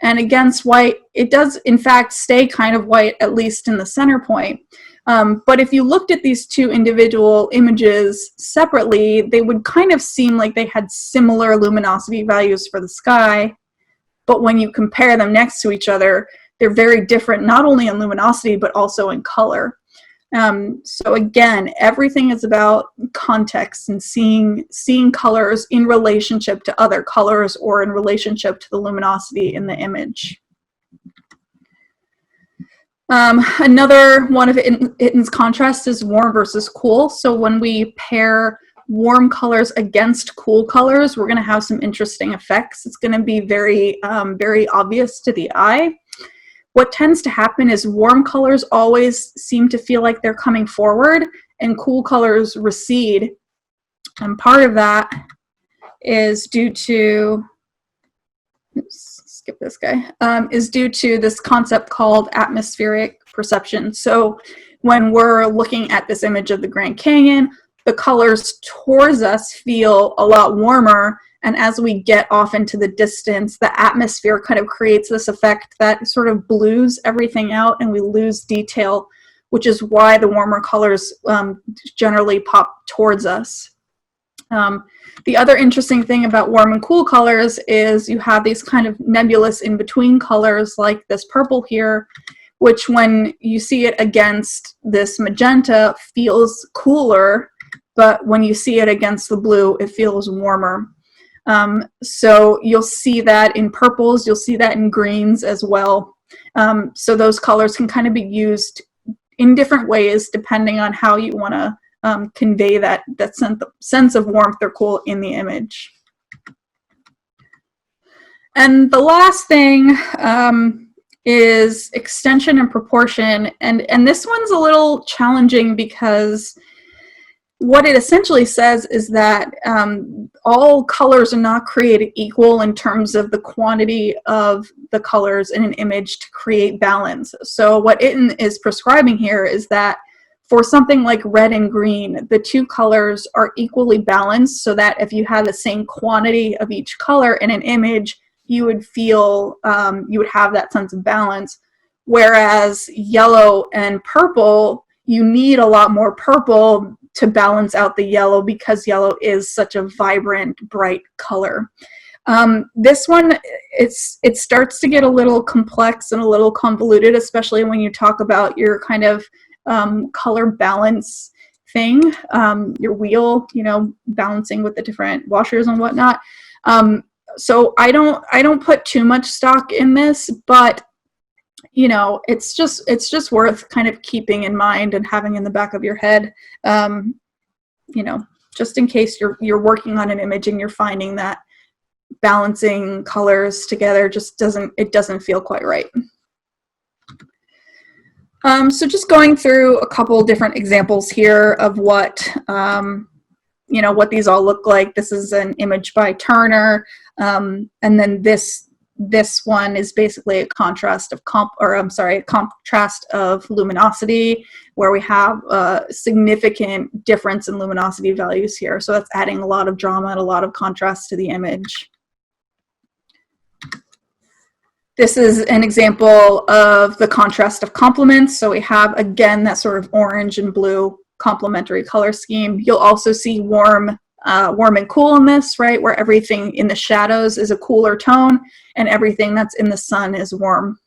And against white, it does in fact stay kind of white, at least in the center point. But if you looked at these two individual images separately, they would kind of seem like they had similar luminosity values for the sky. But when you compare them next to each other, they're very different, not only in luminosity, but also in color. So again, everything is about context and seeing colors in relationship to other colors, or in relationship to the luminosity in the image. Another one of Itten's contrasts is warm versus cool. So when we pair warm colors against cool colors, we're going to have some interesting effects. It's going to be very, very obvious to the eye. What tends to happen is warm colors always seem to feel like they're coming forward, and cool colors recede. And part of that is due to, skip this guy, is due to this concept called atmospheric perception. So when we're looking at this image of the Grand Canyon, the colors towards us feel a lot warmer, and as we get off into the distance, the atmosphere kind of creates this effect that sort of blues everything out, and we lose detail, which is why the warmer colors generally pop towards us. The other interesting thing about warm and cool colors is you have these kind of nebulous in-between colors, like this purple here, which when you see it against this magenta feels cooler, but when you see it against the blue, it feels warmer. So you'll see that in purples, you'll see that in greens as well. So those colors can kind of be used in different ways depending on how you want to convey that sense of warmth or cool in the image. And the last thing is extension and proportion. And this one's a little challenging because what it essentially says is that all colors are not created equal in terms of the quantity of the colors in an image to create balance. So what Itten is prescribing here is that for something like red and green, the two colors are equally balanced, so that if you had the same quantity of each color in an image, you would feel, you would have that sense of balance. Whereas yellow and purple, you need a lot more purple to balance out the yellow, because yellow is such a vibrant, bright color. This one, it starts to get a little complex and a little convoluted, especially when you talk about your kind of color balance thing, your wheel, you know, balancing with the different washers and whatnot. So I don't put too much stock in this, but you know, it's just worth kind of keeping in mind and having in the back of your head, you know, just in case you're working on an image and you're finding that balancing colors together just doesn't feel quite right. So just going through a couple different examples here of what you know, what these all look like. This is an image by Turner, and then this one is basically a contrast of contrast of luminosity, where we have a significant difference in luminosity values here. So that's adding a lot of drama and a lot of contrast to the image. This is an example of the contrast of complements. So we have, again, that sort of orange and blue complementary color scheme. You'll also see warm and cool in this, right, where everything in the shadows is a cooler tone and everything that's in the sun is warm.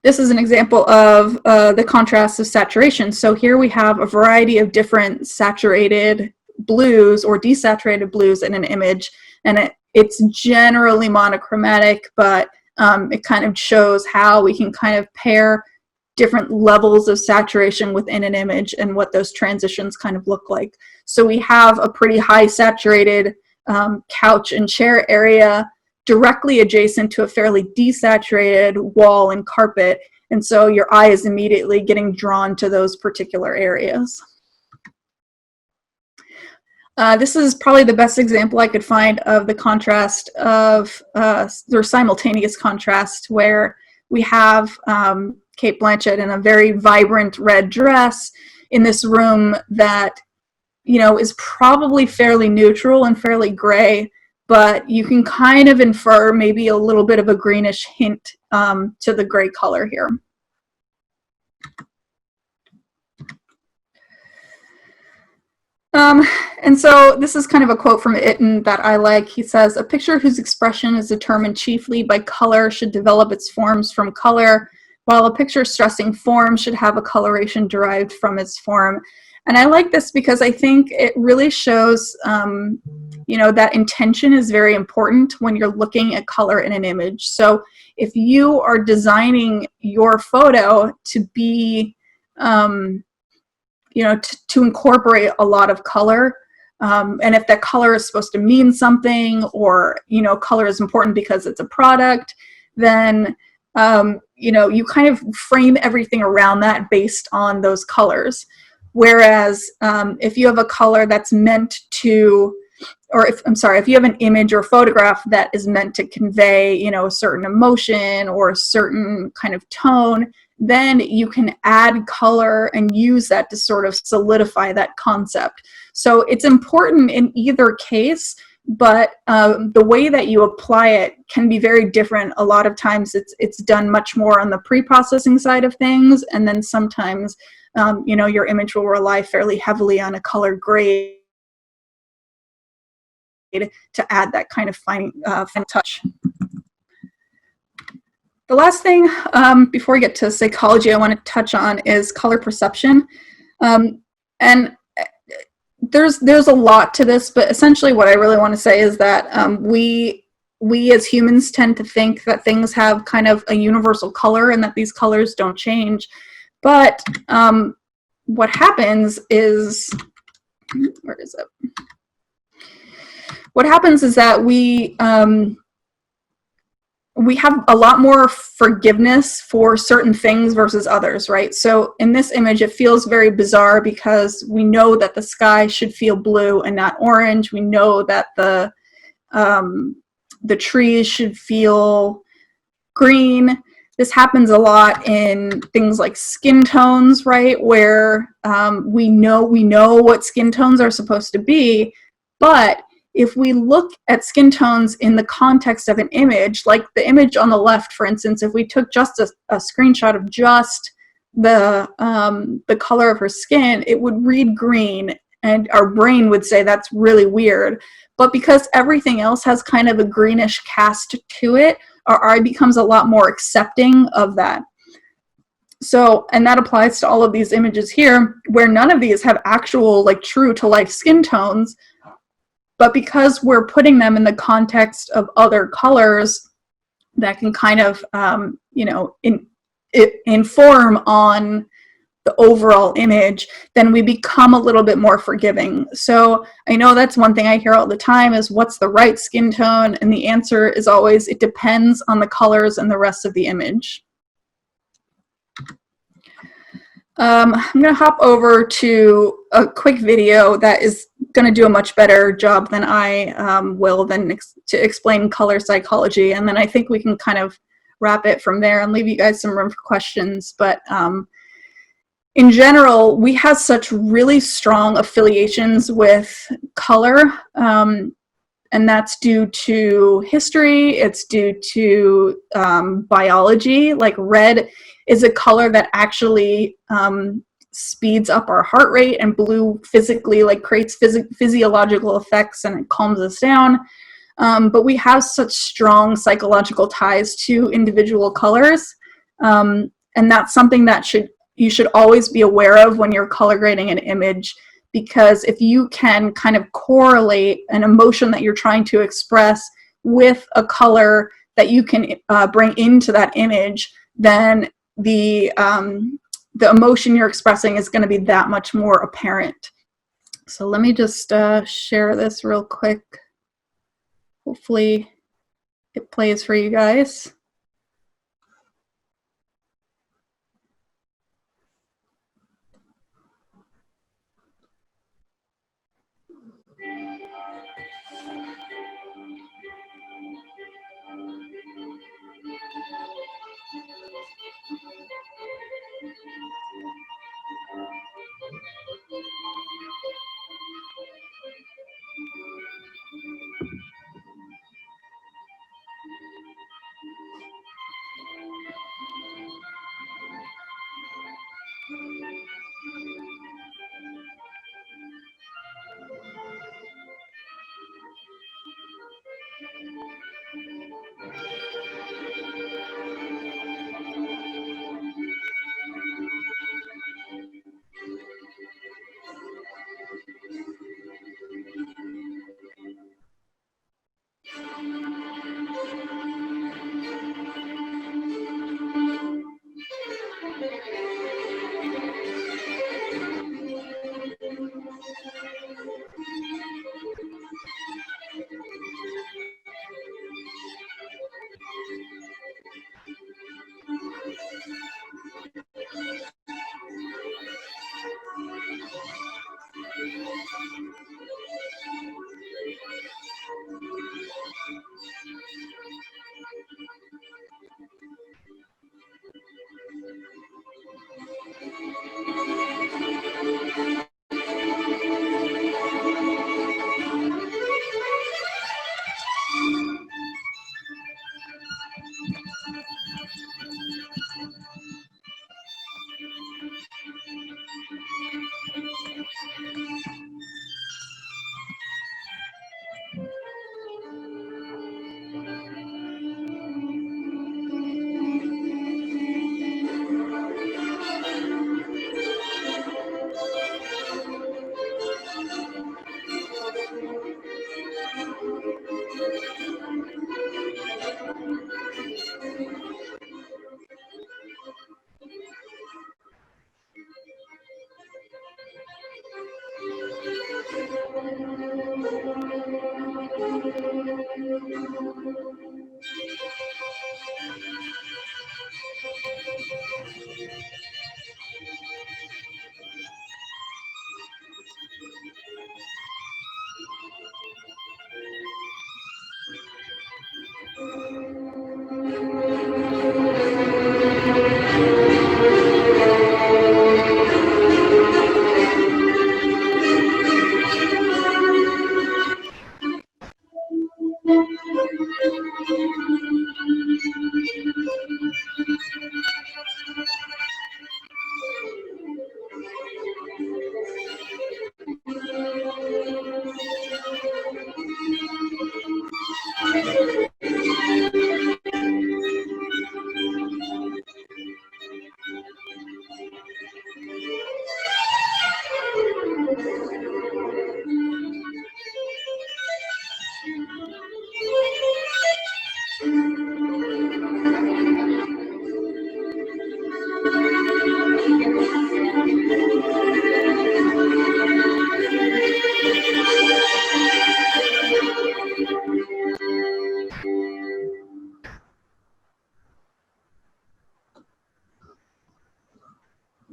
This is an example of the contrast of saturation. So here we have a variety of different saturated blues or desaturated blues in an image, and it's generally monochromatic, but it kind of shows how we can kind of pair different levels of saturation within an image and what those transitions kind of look like. So we have a pretty high saturated couch and chair area directly adjacent to a fairly desaturated wall and carpet, and so your eye is immediately getting drawn to those particular areas. This is probably the best example I could find of the contrast of their simultaneous contrast, where we have Cate Blanchett in a very vibrant red dress in this room that, you know, is probably fairly neutral and fairly gray, but you can kind of infer maybe a little bit of a greenish hint to the gray color here. And so this is kind of a quote from Itten that I like. He says, "A picture whose expression is determined chiefly by color should develop its forms from color, while a picture stressing form should have a coloration derived from its form." And I like this because I think it really shows, you know, that intention is very important when you're looking at color in an image. So if you are designing your photo to be, you know, to incorporate a lot of color, and if that color is supposed to mean something, or, you know, color is important because it's a product, then, you know, you kind of frame everything around that based on those colors. Whereas if you have a color that's meant to, or if you have an image or photograph that is meant to convey, you know, a certain emotion or a certain kind of tone, then you can add color and use that to sort of solidify that concept. So it's important in either case, but the way that you apply it can be very different. A lot of times it's done much more on the pre-processing side of things, and then sometimes you know, your image will rely fairly heavily on a color grade to add that kind of fine touch. The last thing before we get to psychology I want to touch on is color perception. And there's a lot to this, but essentially what I really want to say is that we as humans tend to think that things have kind of a universal color and that these colors don't change. But what happens is, where is it? What happens is that we have a lot more forgiveness for certain things versus others, right? So in this image, it feels very bizarre because we know that the sky should feel blue and not orange. We know that the trees should feel green. This happens a lot in things like skin tones, right? Where we know what skin tones are supposed to be, but if we look at skin tones in the context of an image, like the image on the left, for instance, if we took just a screenshot of just the color of her skin, it would read green. And our brain would say that's really weird. But because everything else has kind of a greenish cast to it, our eye becomes a lot more accepting of that. So, and that applies to all of these images here, where none of these have actual, like, true to life skin tones, but because we're putting them in the context of other colors that can kind of, you know, inform on the overall image, then we become a little bit more forgiving. So I know that's one thing I hear all the time is, what's the right skin tone? And the answer is always, it depends on the colors and the rest of the image. I'm going to hop over to a quick video that is going to do a much better job than I will to explain color psychology. And then I think we can kind of wrap it from there and leave you guys some room for questions. But in general, we have such really strong affiliations with color. And that's due to history, it's due to biology. Like red is a color that actually speeds up our heart rate, and blue physically like creates physiological effects and it calms us down. But we have such strong psychological ties to individual colors. And that's something that you should always be aware of when you're color grading an image. Because if you can kind of correlate an emotion that you're trying to express with a color that you can bring into that image, then the emotion you're expressing is going to be that much more apparent. So let me just share this real quick. Hopefully it plays for you guys.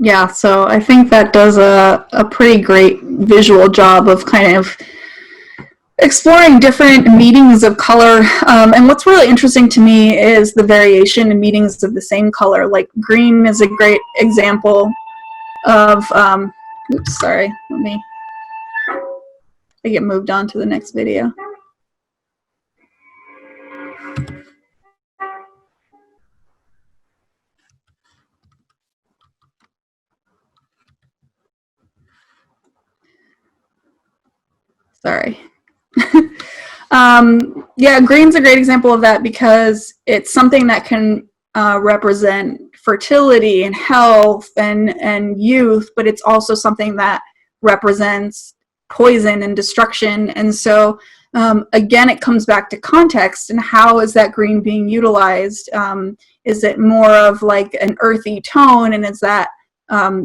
Yeah, so I think that does a pretty great visual job of kind of exploring different meanings of color. And what's really interesting to me is the variation in meanings of the same color. Like green is a great example of, oops, sorry, let me get moved on to the next video. Sorry. Yeah, green's a great example of that because it's something that can represent fertility and health and youth, but it's also something that represents poison and destruction. And so, again, it comes back to context and how is that green being utilized? Is it more of like an earthy tone, and is that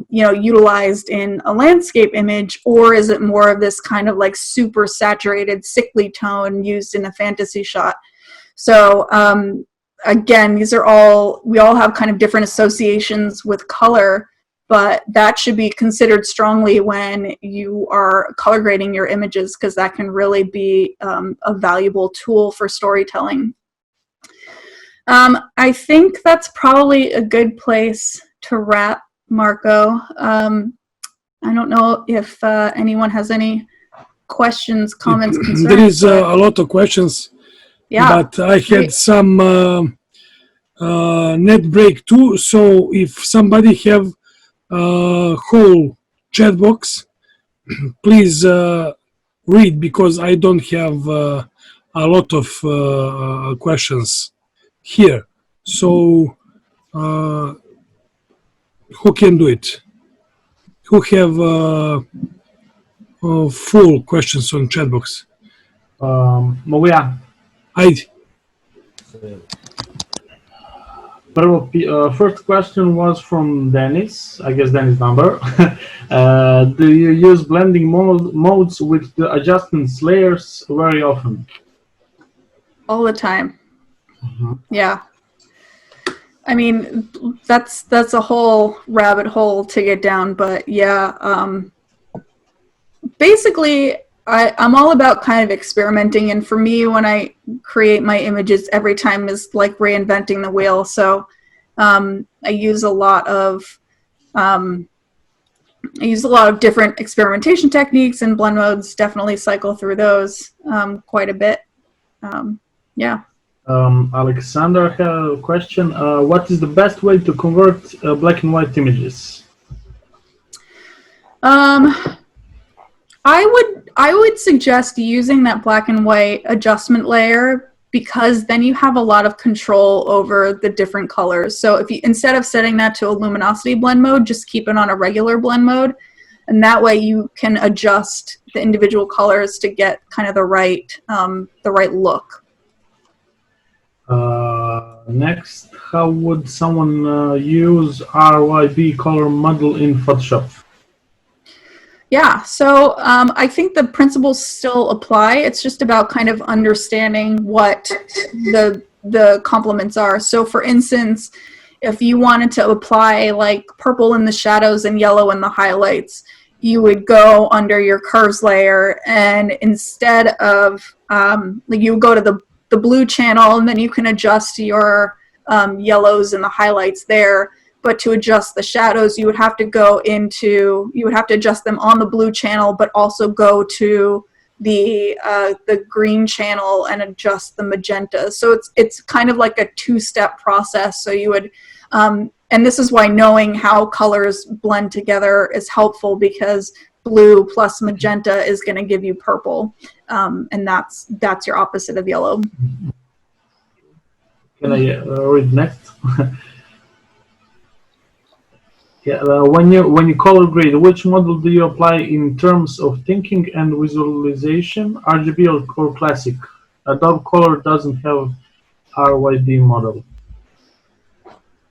you know, utilized in a landscape image, or is it more of this kind of like super saturated sickly tone used in a fantasy shot? So again, these are all, we all have kind of different associations with color, but that should be considered strongly when you are color grading your images, because that can really be a valuable tool for storytelling. I think that's probably a good place to wrap, Marco. I don't know if anyone has any questions, comments, concerns. There is a lot of questions, yeah, but I had great. some net break too. So if somebody have a whole chat box, please read, because I don't have a lot of questions here. So who can do it? Who have full questions on chat box? Mogu ja. Ajde. Prvo, first question was from Dennis, I guess Dennis number. Do you use blending modes with the adjustments layers very often? All the time. Yeah. I mean, that's a whole rabbit hole to get down, but yeah, basically I'm all about kind of experimenting, and for me, when I create my images, every time is like reinventing the wheel. So I use a lot of different experimentation techniques, and blend modes, definitely cycle through those quite a bit. Yeah. Alexander had a question. What is the best way to convert black and white images? I would suggest using that black and white adjustment layer, because then you have a lot of control over the different colors. So if you, instead of setting that to a luminosity blend mode, just keep it on a regular blend mode, and that way you can adjust the individual colors to get kind of the right look. Next, how would someone use RYB color model in Photoshop? Yeah, so I think the principles still apply. It's just about kind of understanding what the complements are. So for instance, if you wanted to apply like purple in the shadows and yellow in the highlights, you would go under your curves layer, and instead of like, you would go to the blue channel, and then you can adjust your yellows and the highlights there. But to adjust the shadows, you would have to adjust them on the blue channel, but also go to the green channel and adjust the magenta. So it's kind of like a two-step process. So you would, and this is why knowing how colors blend together is helpful, because blue plus magenta is going to give you purple, and that's your opposite of yellow. Can I read next? Yeah, when you color grade, which model do you apply in terms of thinking and visualization, RGB or classic? Adobe Color doesn't have RYB model.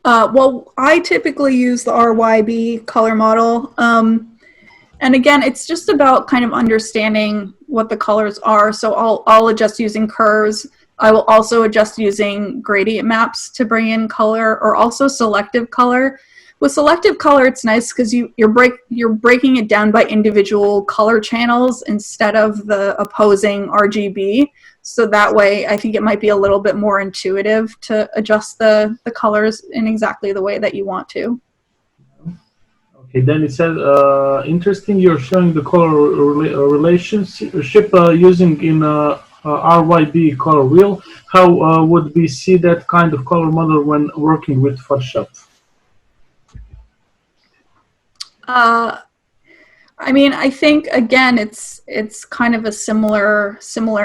Well, I typically use the RYB color model. And again, it's just about kind of understanding what the colors are. So I'll adjust using curves. I will also adjust using gradient maps to bring in color, or also selective color. With selective color, it's nice because you're breaking it down by individual color channels instead of the opposing RGB. So that way, I think it might be a little bit more intuitive to adjust the colors in exactly the way that you want to. Okay, then it says, interesting, you're showing the color relationship using in RYB color wheel. How would we see that kind of color model when working with Photoshop? I mean, I think again, it's kind of a similar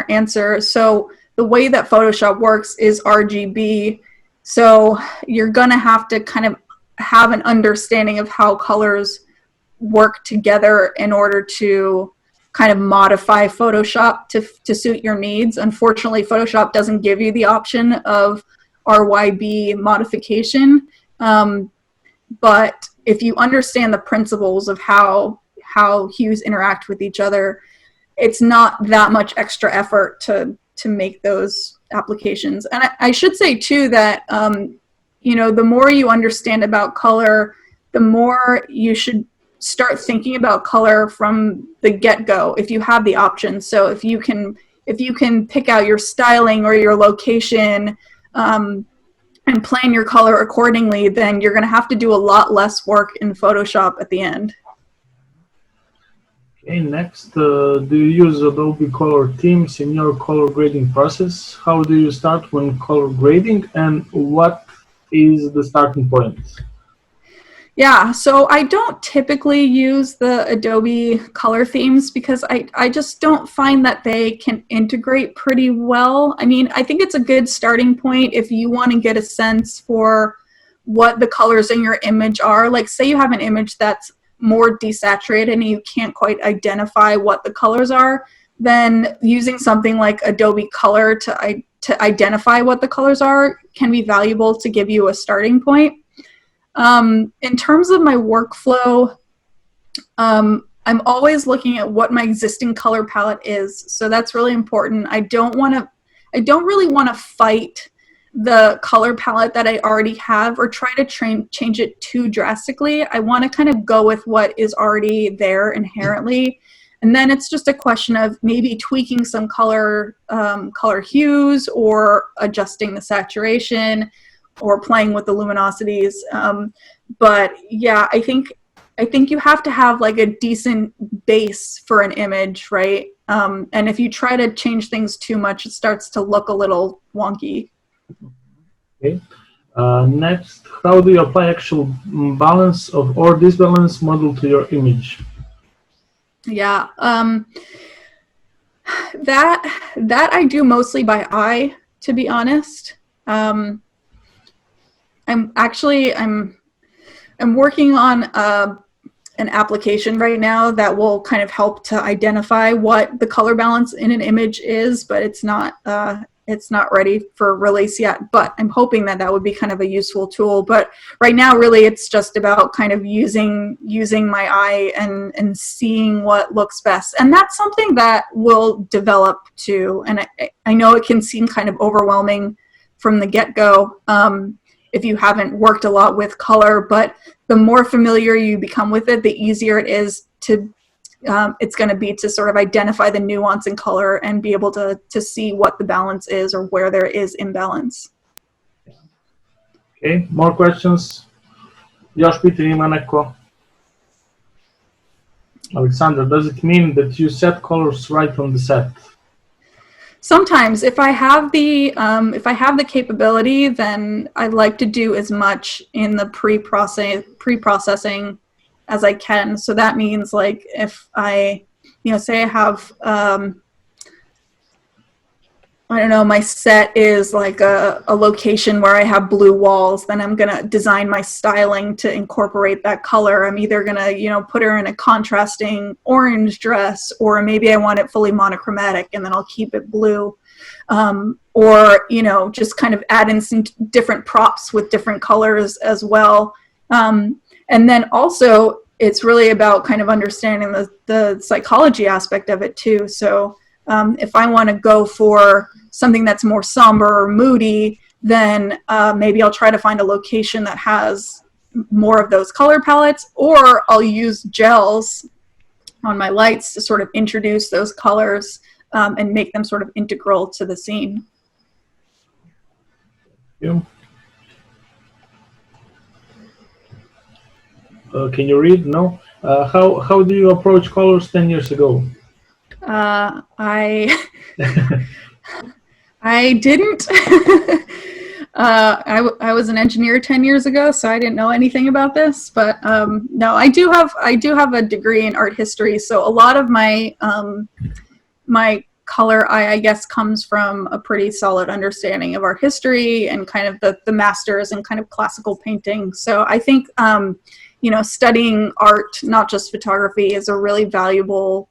answer. So the way that Photoshop works is RGB. So you're gonna have to kind of have an understanding of how colors work together in order to kind of modify Photoshop to suit your needs. Unfortunately, Photoshop doesn't give you the option of RYB modification. But if you understand the principles of how hues interact with each other, it's not that much extra effort to make those applications. And I should say too that you know, the more you understand about color, the more you should start thinking about color from the get-go if you have the option. So if you can pick out your styling or your location and plan your color accordingly, then you're going to have to do a lot less work in Photoshop at the end. Okay, next, do you use Adobe Color Themes in your color grading process? How do you start when color grading, and what is the starting point? Yeah, so I don't typically use the Adobe color themes because I just don't find that they can integrate pretty well. I mean, I think it's a good starting point if you want to get a sense for what the colors in your image are. Like, say you have an image that's more desaturated and you can't quite identify what the colors are, then using something like Adobe Color to identify what the colors are can be valuable to give you a starting point. In terms of my workflow, I'm always looking at what my existing color palette is. So that's really important. I don't really want to fight the color palette that I already have or try to change it too drastically. I want to kind of go with what is already there inherently. And then it's just a question of maybe tweaking some color hues or adjusting the saturation or playing with the luminosities. But yeah, I think you have to have like a decent base for an image, right? And if you try to change things too much, it starts to look a little wonky. Okay. Next, how do you apply actual balance of or disbalance model to your image? Yeah, that I do mostly by eye, to be honest. I'm working on an application right now that will kind of help to identify what the color balance in an image is, but it's not ready for release yet. But I'm hoping that would be kind of a useful tool. But right now, really, it's just about kind of using my eye and seeing what looks best. And that's something that will develop too. And I know it can seem kind of overwhelming from the get-go if you haven't worked a lot with color, but the more familiar you become with it, the easier it is to it's going to be to sort of identify the nuance in color and be able to see what the balance is or where there is imbalance. Okay, more questions? Još pitanje ima neko? Alexander, does it mean that you set colors right on the set? Sometimes, if I have the capability, then I like to do as much in the pre-processing as I can. So that means, like, if I, say I have, I don't know, my set is like a location where I have blue walls, then I'm gonna design my styling to incorporate that color. I'm either gonna, put her in a contrasting orange dress, or maybe I want it fully monochromatic and then I'll keep it blue. Or, just kind of add in some different props with different colors as well. And then also, it's really about kind of understanding the psychology aspect of it too. So if I want to go for something that's more somber or moody, then maybe I'll try to find a location that has more of those color palettes, or I'll use gels on my lights to sort of introduce those colors and make them sort of integral to the scene. Yeah. Can you read? No. How do you approach colors 10 years ago? I didn't. I was an engineer 10 years ago, so I didn't know anything about this. But no, I do have a degree in art history, so a lot of my my color eye, I guess, comes from a pretty solid understanding of art history and kind of the masters and kind of classical painting. So I think you know, studying art, not just photography, is a really valuable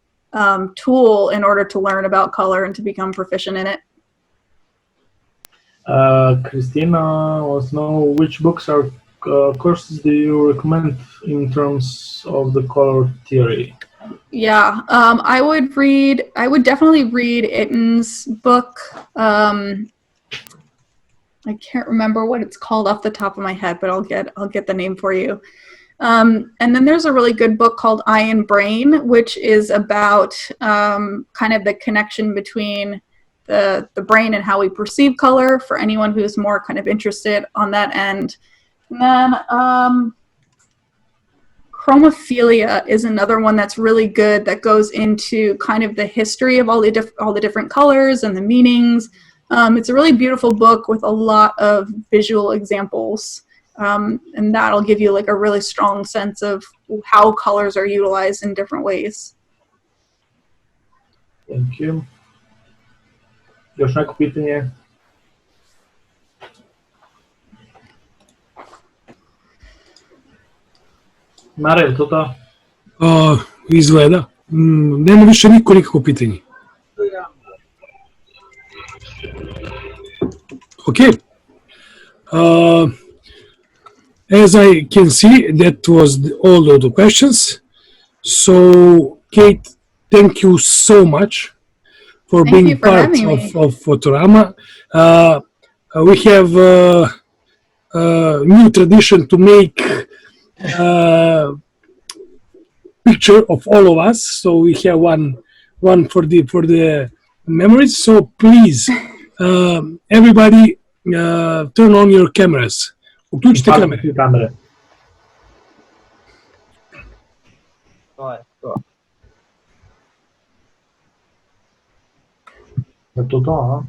tool in order to learn about color and to become proficient in it. Christina wants to know which books or courses do you recommend in terms of the color theory? Yeah, I would definitely read Itten's book. I can't remember what it's called off the top of my head, but I'll get the name for you. And then there's a really good book called Eye and Brain, which is about kind of the connection between the brain and how we perceive color for anyone who's more kind of interested on that end. And then Chromophilia is another one that's really good that goes into kind of the history of all the different colors and the meanings. It's a really beautiful book with a lot of visual examples. And that'll give you like a really strong sense of how colors are utilized in different ways. Thank you. Još neko pitanje? Mare, je to to? Izgleda. Nema više niko nikako pitanje. Okay. As I can see, that was all of the questions. So, Kate, thank you so much for Thank you being for part having me. of FOTORAMA. We have a new tradition to make picture of all of us. So we have one for the memories. So please, everybody, turn on your cameras. Uključite kamere. Kamere. Je to, a?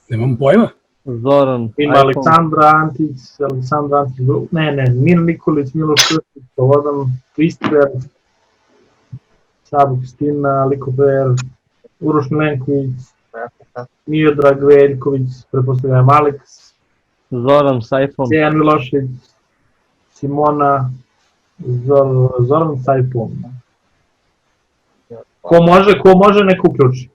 Nemam pojma. Zoran, Ima iPhone. Aleksandra Antić, ne, Mir Nikolić, Miloš Krstić, Slobodan Krister, Sabo Kristina, Likover, Uroš Milenković, Miodrag Veljković, pretpostavljam Aleks, Zoran s iPhone. Dejan Milošević, Simona, Zoran s iPhone. Ko može, neko uključi.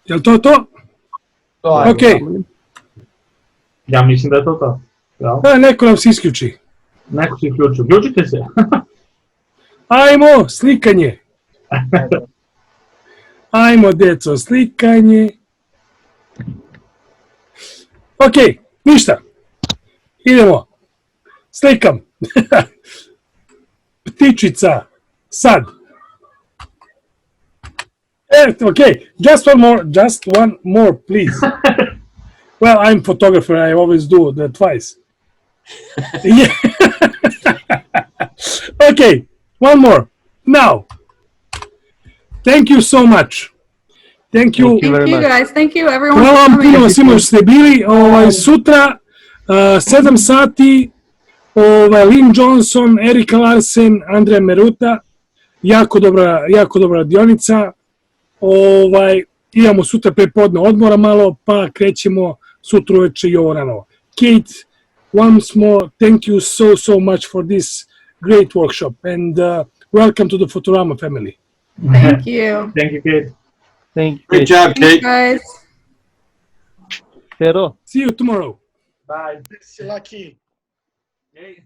Jel to to? Ok. Ja mislim da je to. Ja. Neko nam se isključi. Neko se uključi. Uključite se. Ajmo, slikanje. Ajmo, deco, slikanje. Ok, ništa. Idemo. Slikam. Ptičica. Sad. Okay, just one more, please. Well, I'm a photographer. I always do that twice. Yeah. Okay, one more. Now, thank you so much. Thank you. Thank you very Thank you much. guys. Thank you everyone Hvala for vam coming. puno svima što ste bili. Sutra, 7 sati, Lynn Johnson, Erika Larsen, Andrea Meruta. Jako dobra radionica. Imamo sutra prepodne odmora malo, pa krećemo sutra uveče i ovo ranovo. Kate, once more, thank you so much for this great workshop, and welcome to the FOTORAMA family. Thank you. Thank you, Kate. Thank you. Great job, Thanks, Kate. guys. Pero. See you tomorrow. Bye. Lucky. Hey.